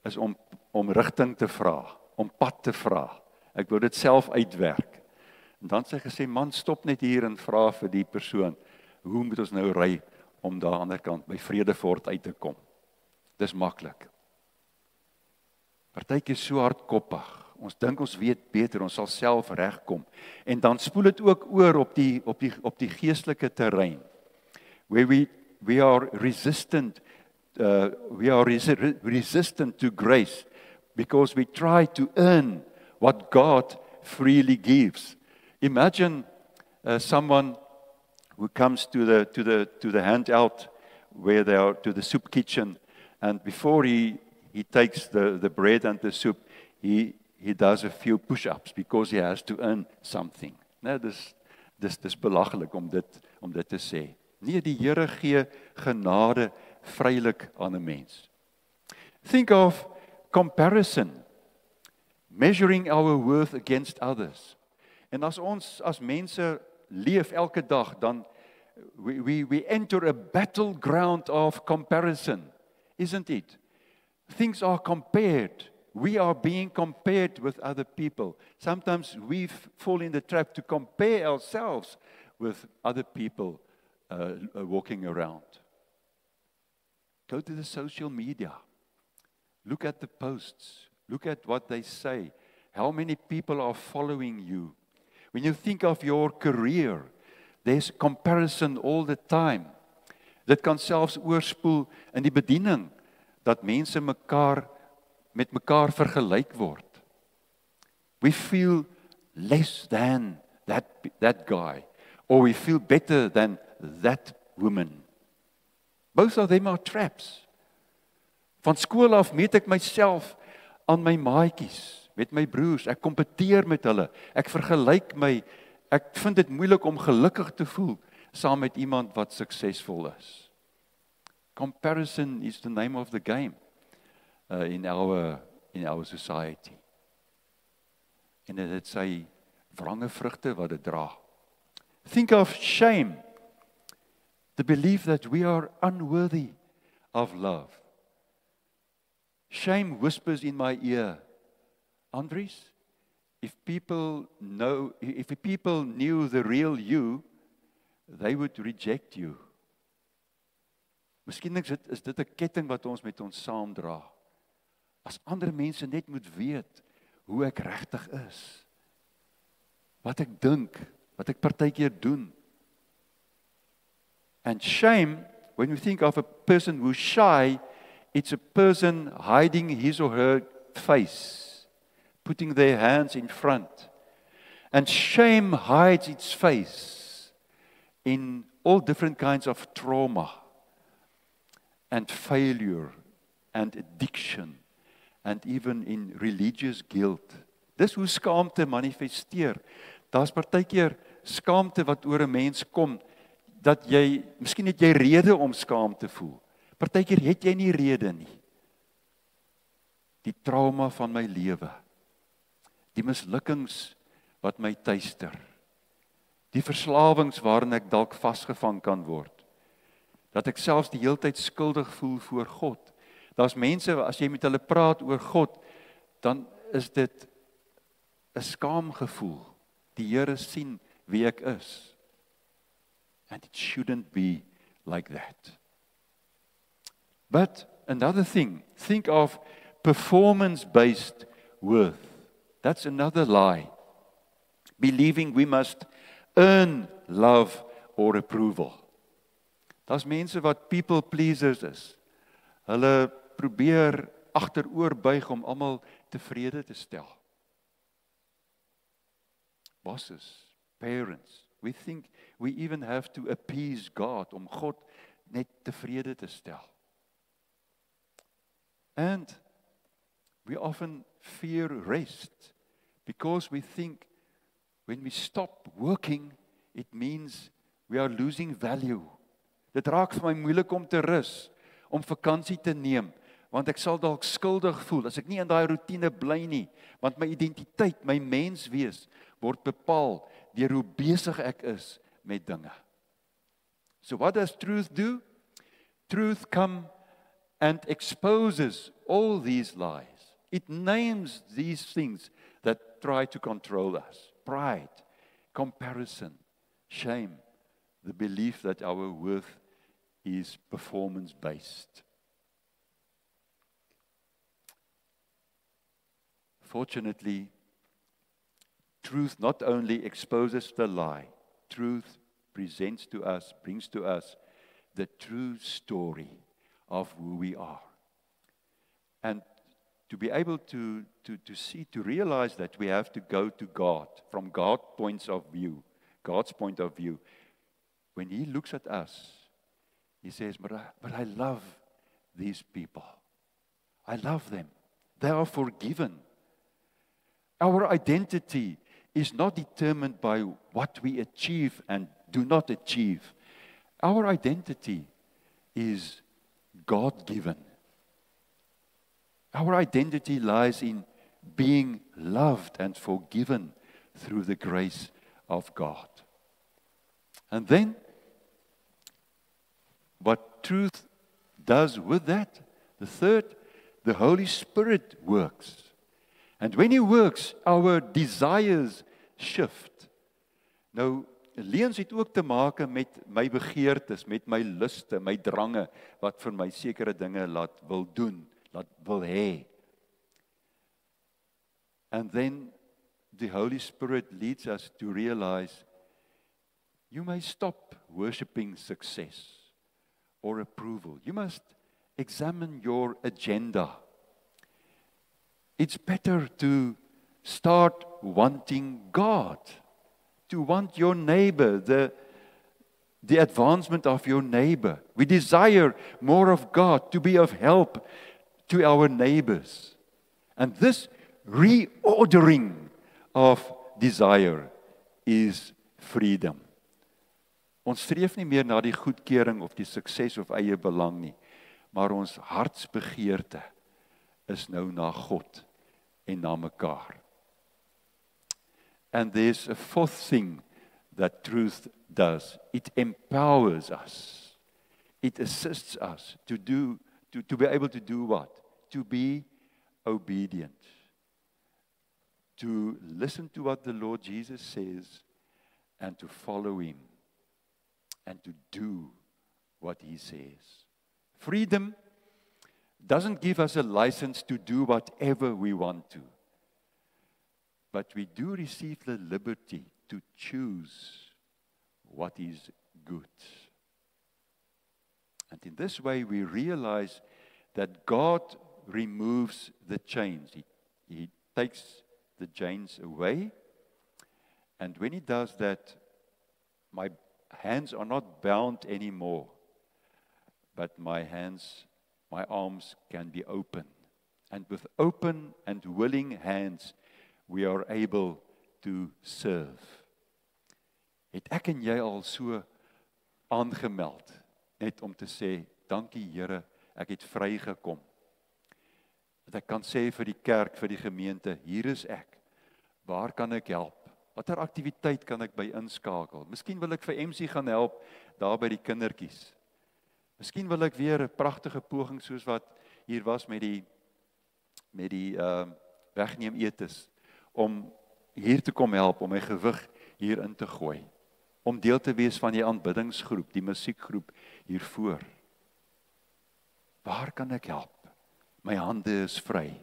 S4: is om rigting te vra, om pad te vra. Ek wou dit self uitwerk. En dan sê hy gesê, man, stop net hier en vra vir die persoon, hoe moet ons nou ry om daar aan die ander kant by Vredefort uit te kom? Dis maklik. Partykeer so hardkoppig. Ons dink ons weet beter, ons sal self regkom. En dan spoel dit ook oor op die geestelike terrein. Where we are resistant to grace because we try to earn what God freely gives. Imagine someone who comes to the handout where they are to the soup kitchen, and before he takes the bread and the soup, he does a few push-ups because he has to earn something. Nou dis belaglik om dit te sê. Nee, die Here gee genade vrylik aan 'n mens. Think of comparison, measuring our worth against others. En as ons as mense leef elke dag, dan we enter a battleground of comparison, isn't it? Things are compared. We are being compared with other people. Sometimes we fall in the trap to compare ourselves with other people walking around. Go to the social media. Look at the posts. Look at what they say. How many people are following you? When you think of your career, there's comparison all the time. Dit kan selfs oorspoel in die bediening, dat mense met mekaar vergelyk word. We feel less than that guy, or we feel better than that woman. Both of them are traps. Van skool af meet ek myself aan my maatjies, met my broers, ek kompeteer met hulle, ek vergelyk my, ek vind dit moeilik om gelukkig te voel saam met iemand wat suksesvol is. Comparison is the name of the game in our society. En dit het sy wrange vrugte wat dit dra. Think of shame, the belief that we are unworthy of love. Shame whispers in my ear, Andries, if people knew the real you, they would reject you. Miskien is dit 'n ketting wat ons met ons saamdra. As ander mense net moet weet hoe ek regtig is, wat ek dink, wat ek partykeer doen. And shame, when we think of a person who's shy, it's a person hiding his or her face, putting their hands in front. And shame hides its face in all different kinds of trauma and failure and addiction and even in religious guilt. Dis hoe skaamte manifesteer. Daar's partykeer skaamte wat oor 'n mens kom, dat miskien het jy rede om skaam te voel. Partykeer het jy nie rede nie. Die trauma van my lewe, die mislukkings wat my tuister, die verslawings waarin ek dalk vasgevang kan word, dat ek selfs die heeltyd skuldig voel voor God. Daar's mense, as jy met hulle praat oor God, dan is dit 'n skaamgevoel. Die Here sien wie ek is. And it shouldn't be like that. But another thing, think of performance-based worth. That's another lie. Believing we must earn love or approval. Daar's mense wat people pleasers is. Hulle probeer agteroor buig om almal tevrede te stel. Bosses, parents, we think we even have to appease God om God net tevrede te stel. And we often fear rest because we think when we stop working, it means we are losing value. Dit raak vir my moeilik om te rus, om vakansie te neem, want ek sal dalk skuldig voel as ek nie in daai rotine bly nie, want my identiteit, my menswees word bepaal deur hoe besig ek is met dinge. So what does truth do? Truth comes and exposes all these lies. It names these things that try to control us. Pride, comparison, shame, the belief that our worth is performance-based. Fortunately, truth not only exposes the lie, truth presents to us, brings to us the true story of who we are. And to be able to see, to realize that we have to go to God from God's point of view. When He looks at us, He says, but I love these people. I love them. They are forgiven. Our identity is not determined by what we achieve and do not achieve. Our identity is God-given. Our identity lies in being loved and forgiven through the grace of God. And then, what truth does with that, the third, the Holy Spirit works. And when He works, our desires shift. Nou, leuns het ook te maak met my begeertes, met my luste, my drange, wat vir my sekere dinge wil doen, wil hê. And then the Holy Spirit leads us to realize you may stop worshiping success or approval. You must examine your agenda. It's better to start wanting God, to want your neighbor, the advancement of your neighbor. We desire more of God, to be of help to our neighbors. And this reordering of desire is freedom. Ons streef nie meer na die goedkeuring of die sukses of eie belang nie, maar ons hartsbegeerte is nou na God en na mekaar. And there's a fourth thing that truth does. It empowers us. It assists us to be able to do what? To be obedient. To listen to what the Lord Jesus says and to follow Him and to do what He says. Freedom doesn't give us a license to do whatever we want to. But we do receive the liberty to choose what is good. And in this way we realize that God removes the chains. He takes the chains away. And when He does that, my hands are not bound anymore. But my arms can be open. And with open and willing hands, we are able to serve. Het ek en jy al so aangemeld, net om te sê, dankie Here, ek het vrygekom. Dat ek kan sê vir die kerk, vir die gemeente, hier is ek. Waar kan ek help? Watter aktiwiteit kan ek by inskakel? Miskien wil ek vir MC gaan help daar by die kindertjies. Miskien wil ek weer 'n pragtige poging soos wat hier was met die wegneem etes, om hier te kom help, om my gewig hier in te gooi, om deel te wees van die aanbiddingsgroep, die musiekgroep hiervoor. Waar kan ek help? My hande is vry.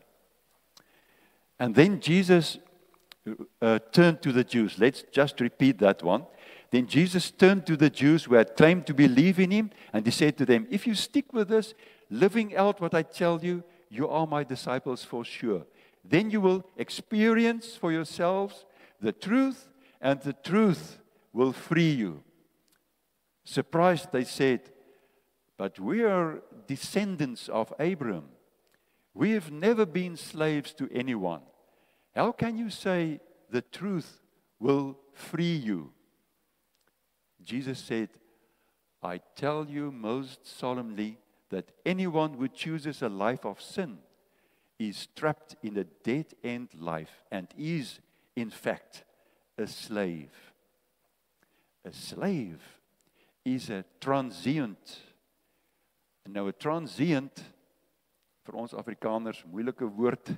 S4: And then Jesus turned to the Jews. Let's just repeat that one. Then Jesus turned to the Jews who had claimed to believe in Him, and He said to them, if you stick with this, living out what I tell you, you are my disciples for sure. Then you will experience for yourselves the truth, and the truth will free you. Surprised, they said, but we are descendants of Abraham. We have never been slaves to anyone. How can you say the truth will free you? Jesus said, I tell you most solemnly that anyone who chooses a life of sin is trapped in a dead-end life and is, in fact, a slave. A slave is a transient. Nou 'n transient vir ons Afrikaners moeilike woord.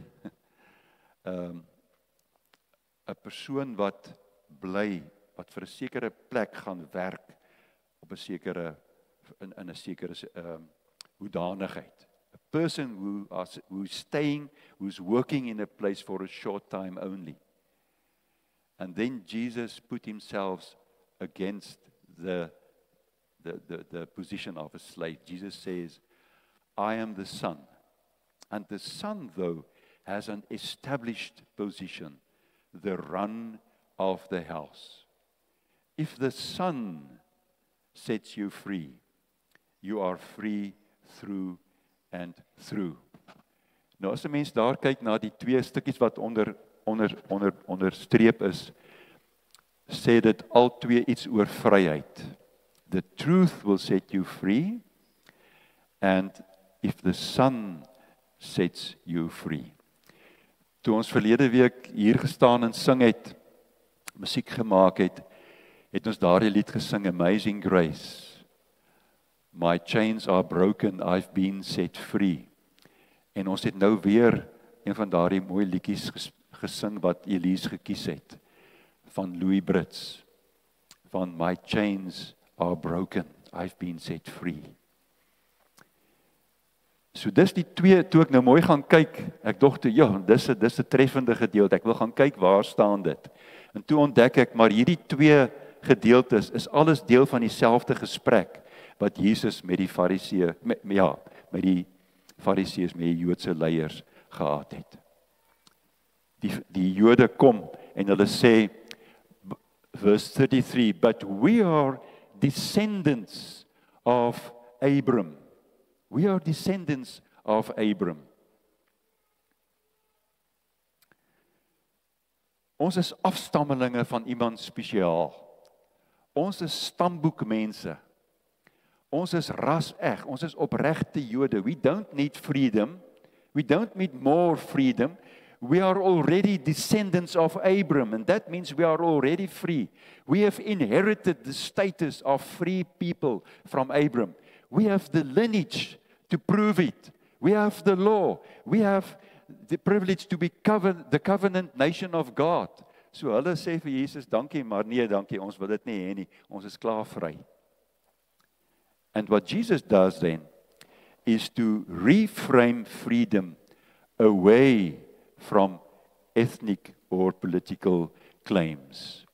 S4: 'n persoon wat bly, wat vir 'n sekere plek gaan werk op 'n sekere in 'n sekere hoedanigheid. A person who's working in a place for a short time only. And then Jesus put himself against the position of a slave. Jesus says, I am the son. And the son, though, has an established position, the run of the house. If the son sets you free, you are free through and through. Nou as 'n mens daar kyk na die twee stukkies wat onderstreep is, sê dit al twee iets oor vryheid. The truth will set you free, and if the Son sets you free. Toe ons verlede week hier gestaan en sing het, musiek gemaak het, het ons daardie lied gesing, Amazing Grace. My chains are broken, I've been set free. En ons het nou weer een van daardie mooi liedjies gesing wat Elise gekies het, van Louis Brits, van My chains are broken, I've been set free. So dis die twee, toe ek nou mooi gaan kyk, ek dog toe, ja, dis 'n treffende gedeelte, ek wil gaan kyk waar staan dit. En toe ontdek ek, maar hierdie twee gedeeltes is alles deel van dieselfde gesprek, wat Jesus met die Fariseë, met die Fariseërs, met die Joodse leiers gehad het. Die Jode kom en hulle sê, verse 33, but we are descendants of Abram. We are descendants of Abram. Ons is afstammelinge van iemand spesiaal. Ons is stamboekmense. Ons is ras-eg, ons is opregte Jode. We don't need freedom. We don't need more freedom. We are already descendants of Abram, and that means we are already free. We have inherited the status of free people from Abram. We have the lineage to prove it. We have the law. We have the privilege to be the covenant nation of God. So hulle sê vir Jesus, dankie, maar nee, dankie, ons wil dit nie hê nie. Ons is klaar vry. And what Jesus does then is to reframe freedom away from ethnic or political claims.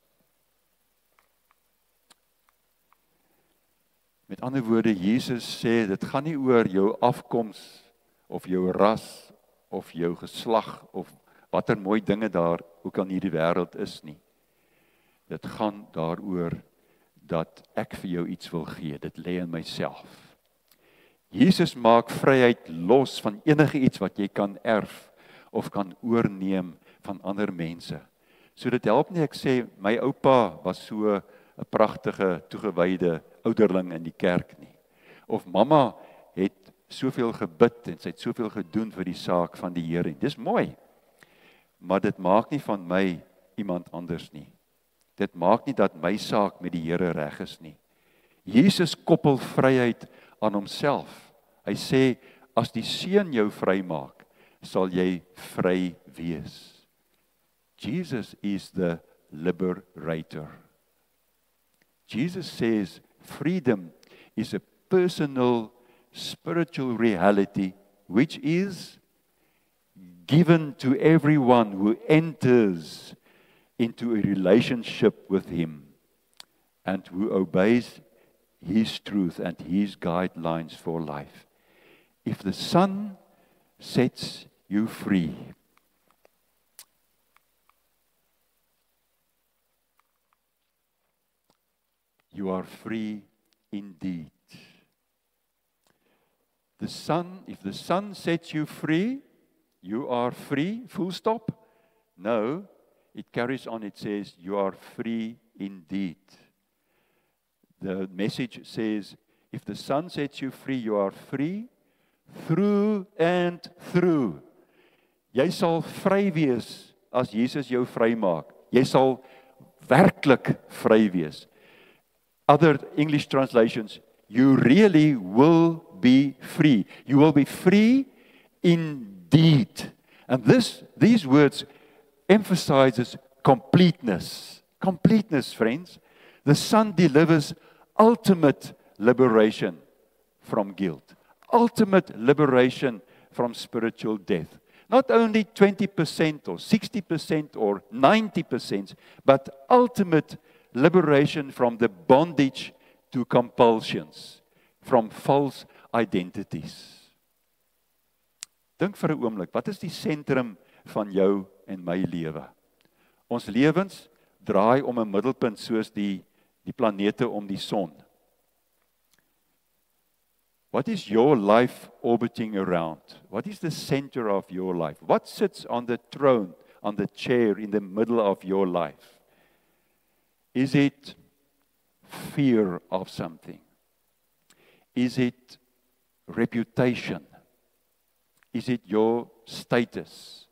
S4: Met ander woorde, Jesus sê, dit gaan nie oor jou afkoms, of jou ras, of jou geslag, of watter mooi dinge daar ook aan hierdie wêreld is nie. Dit gaan daaroor dat ek vir jou iets wil gee, dit lê in myself. Jesus maak vryheid los van enige iets wat jy kan erf, of kan oorneem van ander mense. So dit help nie ek sê, my oupa was so 'n pragtige, toegewyde ouderling in die kerk nie. Of mamma het soveel gebid en sy het soveel gedoen vir die saak van die Here. Dis mooi. Maar dit maak nie van my iemand anders nie. Dit maak nie dat my saak met die Here reg is nie. Jesus koppel vryheid aan homself. Hy sê, as die Seun jou vrymaak, sal jy vry wees. Jesus is the liberator. Jesus says freedom is a personal spiritual reality which is given to everyone who enters into a relationship with him and who obeys his truth and his guidelines for life. If the Son sets you free, you are free indeed. The Son, if the Son sets you free, you are free, full stop. No, it carries on, it says, you are free indeed. The message says, if the Son sets you free, you are free through and through. Jy sal vry wees as Jesus jou vrymaak. Jy sal werklik vry wees. Other English translations, you really will be free. You will be free indeed. And these words emphasizes completeness. Completeness, friends. The Son delivers ultimate liberation from guilt. Ultimate liberation from spiritual death. Not only 20% or 60% or 90%, but ultimate liberation from the bondage to compulsions, from false identities. Dink vir 'n oomblik, wat is die sentrum van jou en my lewe? Ons lewens draai om 'n middelpunt soos die planete om die son. What is your life orbiting around? What is the center of your life? What sits on the throne, on the chair in the middle of your life? Is it fear of something? Is it reputation? Is it your status?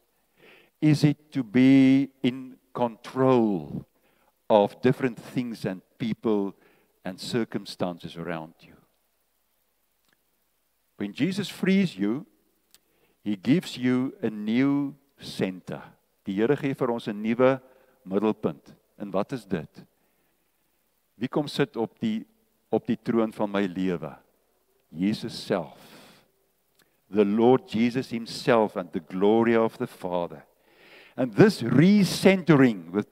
S4: Is it to be in control of different things and people and circumstances around you? When Jesus frees you, He gives you a new center. Die Here gee vir ons 'n nuwe middelpunt. En wat is dit? Wie kom sit op die troon van my lewe? Jesus self. The Lord Jesus Himself and the glory of the Father. And this recentering with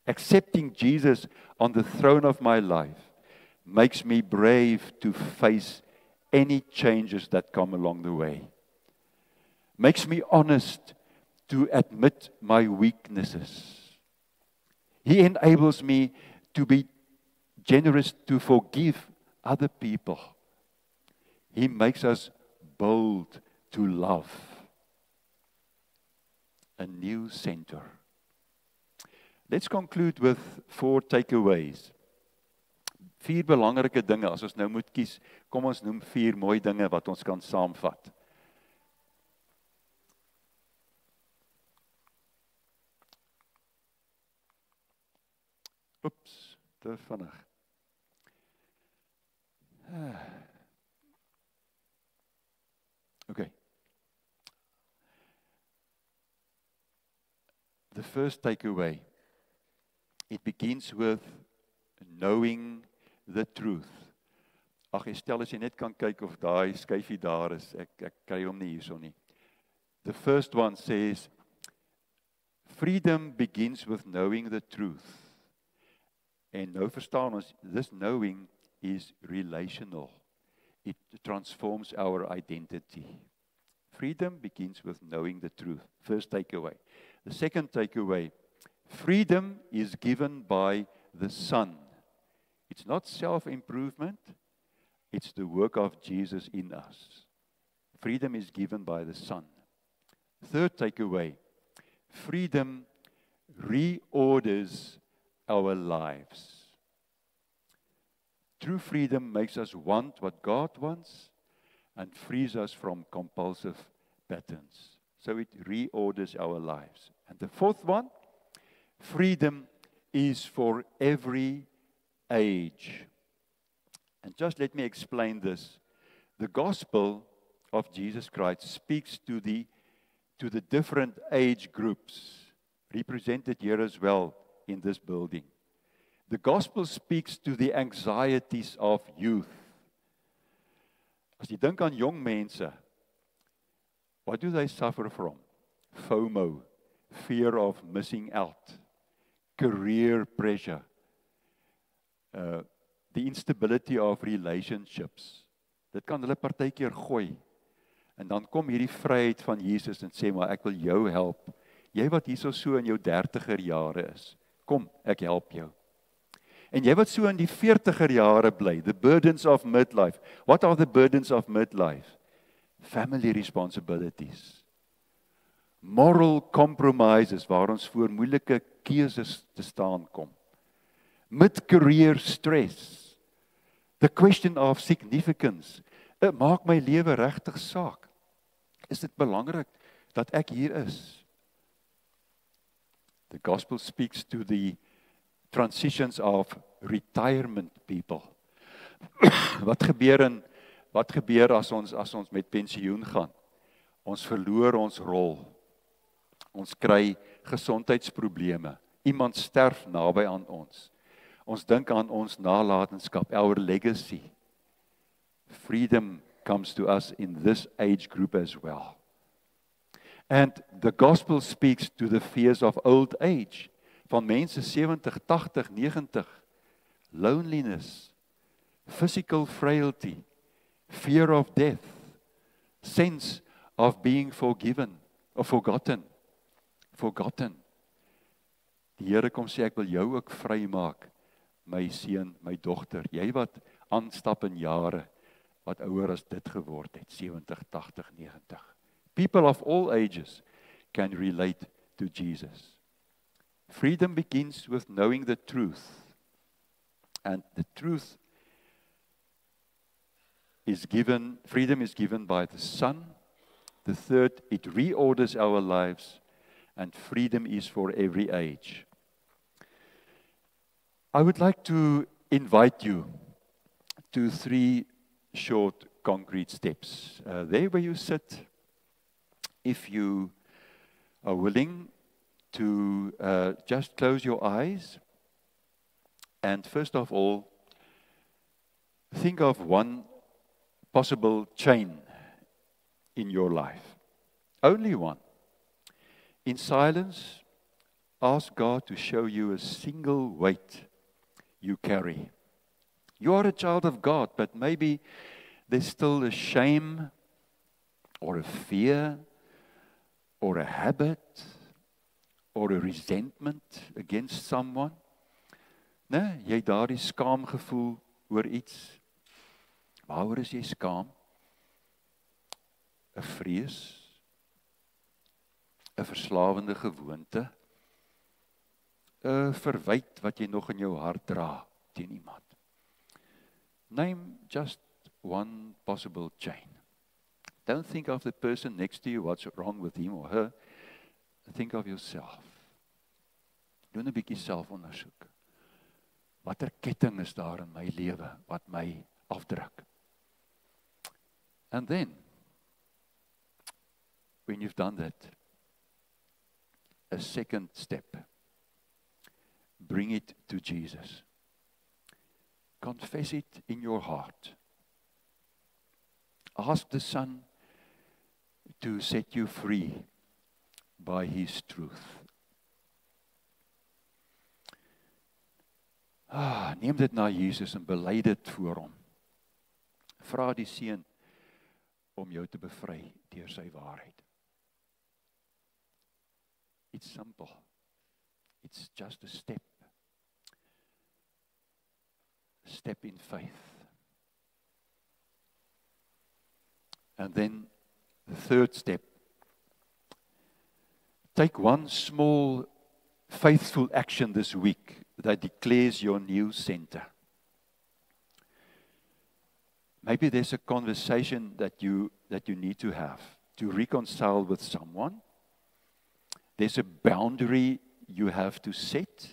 S4: accepting Jesus on the throne of my life makes me brave to face any changes that come along the way. Makes me honest to admit my weaknesses. He enables me to be generous to forgive other people. He makes us bold to love. A new center. Let's conclude with 4 takeaways. 4 belangrike dinge, as ons nou moet kies, kom ons noem 4 mooi dinge wat ons kan saamvat. Oeps, te vinnig. Okay. The first takeaway, it begins with knowing the truth. Ag, stel as jy net kan kyk of daai skyfie daar is, ek kry hom nie hierso nie. The first one says, freedom begins with knowing the truth. En nou verstaan ons, this knowing is relational. It transforms our identity. Freedom begins with knowing the truth. First takeaway. The second takeaway, freedom is given by the Son. It's not self-improvement, it's the work of Jesus in us. Freedom is given by the Son. Third takeaway, freedom reorders our lives. True freedom makes us want what God wants and frees us from compulsive patterns. So it reorders our lives. And the fourth one, freedom is for every age. And just let me explain this. The gospel of Jesus Christ speaks to the different age groups represented here as well in this building. The gospel speaks to the anxieties of youth. As jy dink aan jong mense, what do they suffer from? FOMO, fear of missing out, career pressure, the instability of relationships. Dit kan hulle partykeer gooi. En dan kom hierdie vryheid van Jesus en sê, maar ek wil jou help. Jy wat hierso so in jou 30er jare is, kom, ek help jou. En jy wat so in die 40er jare bly, the burdens of midlife. What are the burdens of midlife? Family responsibilities. Moral compromises, waar ons voor moeilike keuses te staan kom. Mid-career stress. The question of significance. Maak my lewe regtig saak? Is dit belangrik dat ek hier is? The gospel speaks to the transitions of retirement people. Wat gebeur as ons met pensioen gaan? Ons verloor ons rol. Ons kry gesondheidsprobleme. Iemand sterf naby aan ons. Ons dink aan ons nalatenskap, our legacy. Freedom comes to us in this age group as well. And the gospel speaks to the fears of old age. Van mense 70, 80, 90. Loneliness, physical frailty, fear of death, sense of being forgiven or forgotten. Die Here kom sê, ek wil jou ook vrymaak, my seun, my dogter. Jy wat aanstap in jare, wat ouer as dit geword het, 70, 80, 90. People of all ages can relate to Jesus. Freedom begins with knowing the truth. And the truth is given, freedom is given by the Son. The third, it reorders our lives. And freedom is for every age. I would like to invite you to 3 short concrete steps. There where you sit, if you are willing to just close your eyes, and first of all, think of one possible chain in your life. Only one. In silence, ask God to show you a single weight you carry. You are a child of God, but maybe there's still a shame or a fear or a habit or a resentment against someone. Nee, jy het daardie skaamgevoel oor iets. Waaroor is jy skaam? 'n vrees, 'n verslawende gewoonte, 'n verwyt wat jy nog in jou hart dra teen iemand. Name just one possible chain. Don't think of the person next to you, what's wrong with him or her. Think of yourself. Doen 'n bietjie selfondersoek. Watter ketting is daar in my lewe wat my afdruk? And then, when you've done that, a second step, bring it to Jesus. Confess it in your heart. Ask the Son to set you free by His truth. Neem dit na Jesus en bely dit voor hom. Vra die Seun om jou te bevry deur sy waarheid. It's simple. It's just a step. A step in faith. And then the third step. Take one small faithful action this week that declares your new center. Maybe there's a conversation that you need to have to reconcile with someone. There's a boundary you have to set.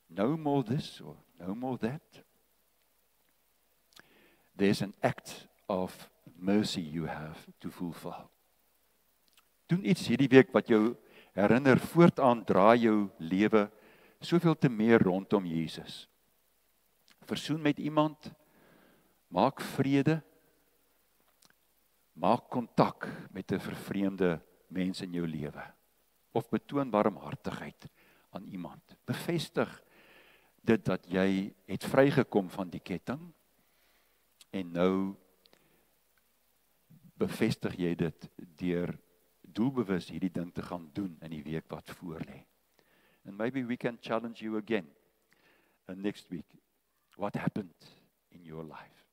S4: No more this or no more that. There's an act of mercy you have to fulfill. Doen iets hierdie week wat jou herinner, voortaan draai jou lewe soveel te meer rondom Jesus. Versoen met iemand, maak vrede, maak kontak met 'n vervreemde mens in jou lewe. Of betoon barmhartigheid aan iemand. Bevestig dit dat jy het vrygekom van die ketting en nou bevestig jy dit deur doelbewus hierdie ding te gaan doen in die week wat voorlê. And maybe we can challenge you again next week. What happened in your life?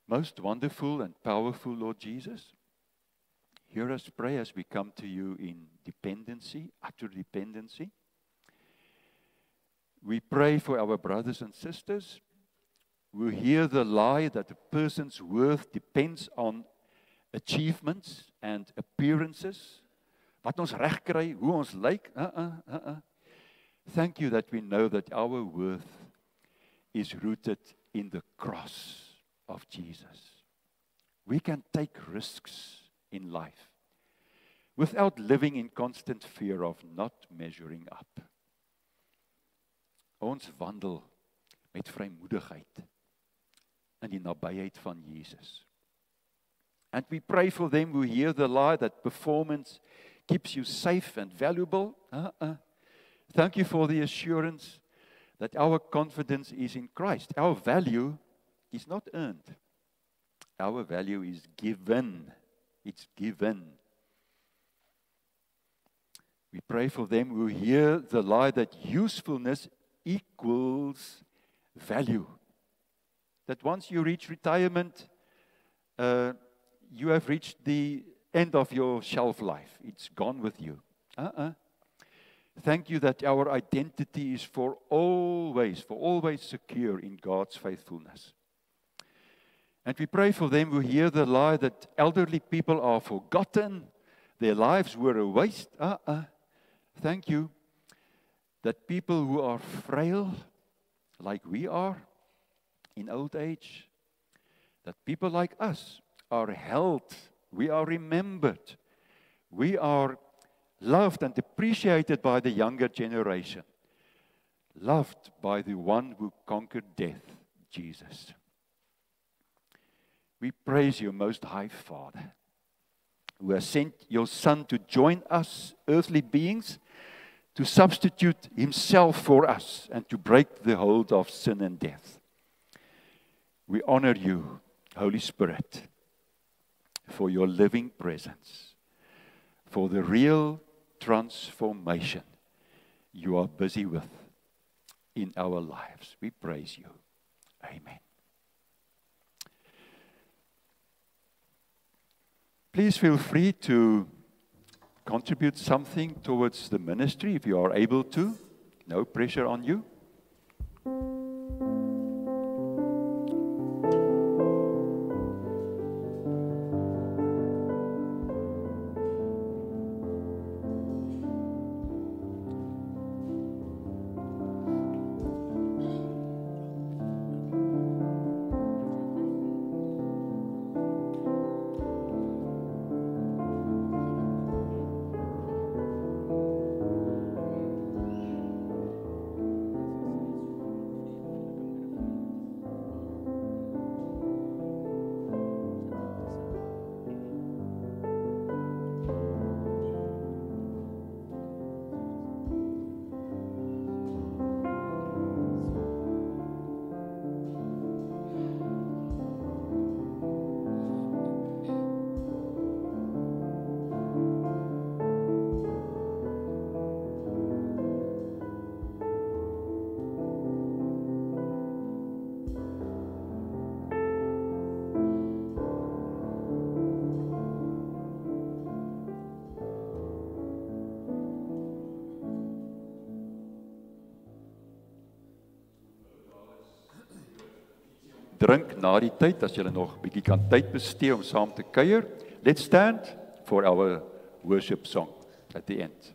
S4: Most wonderful and powerful Lord Jesus, hear us pray as we come to you in dependency, utter dependency. We pray for our brothers and sisters who hear the lie that a person's worth depends on achievements and appearances. Wat ons reg kry, hoe ons lyk, Thank you that we know that our worth is rooted in the cross of Jesus. We can take risks in life without living in constant fear of not measuring up. Ons wandel met vrymoedigheid in die nabyheid van Jesus. And we pray for them who hear the lie that performance keeps you safe and valuable. Thank you for the assurance that our confidence is in Christ. Our value is not earned. Our value is given. It's given. We pray for them who hear the lie that usefulness equals value. That once you reach retirement, you have reached the end of your shelf life. It's gone with you. Thank you that our identity is for always secure in God's faithfulness. And we pray for them who hear the lie that elderly people are forgotten, their lives were a waste. Thank you that people who are frail, like we are, in old age, that people like us are held, we are remembered, we are loved and appreciated by the younger generation, loved by the one who conquered death, Jesus. We praise you, Most High Father, who has sent your Son to join us, earthly beings, to substitute himself for us and to break the hold of sin and death. We honor you, Holy Spirit, for your living presence, for the real transformation you are busy with in our lives. We praise you. Amen. Please feel free to contribute something towards the ministry if you are able to. No pressure on you. Drink na die tyd, as julle nog 'n bietjie kan tyd bestee om saam te kuier. Let's stand for our worship song at the end.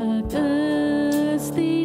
S3: Ek is die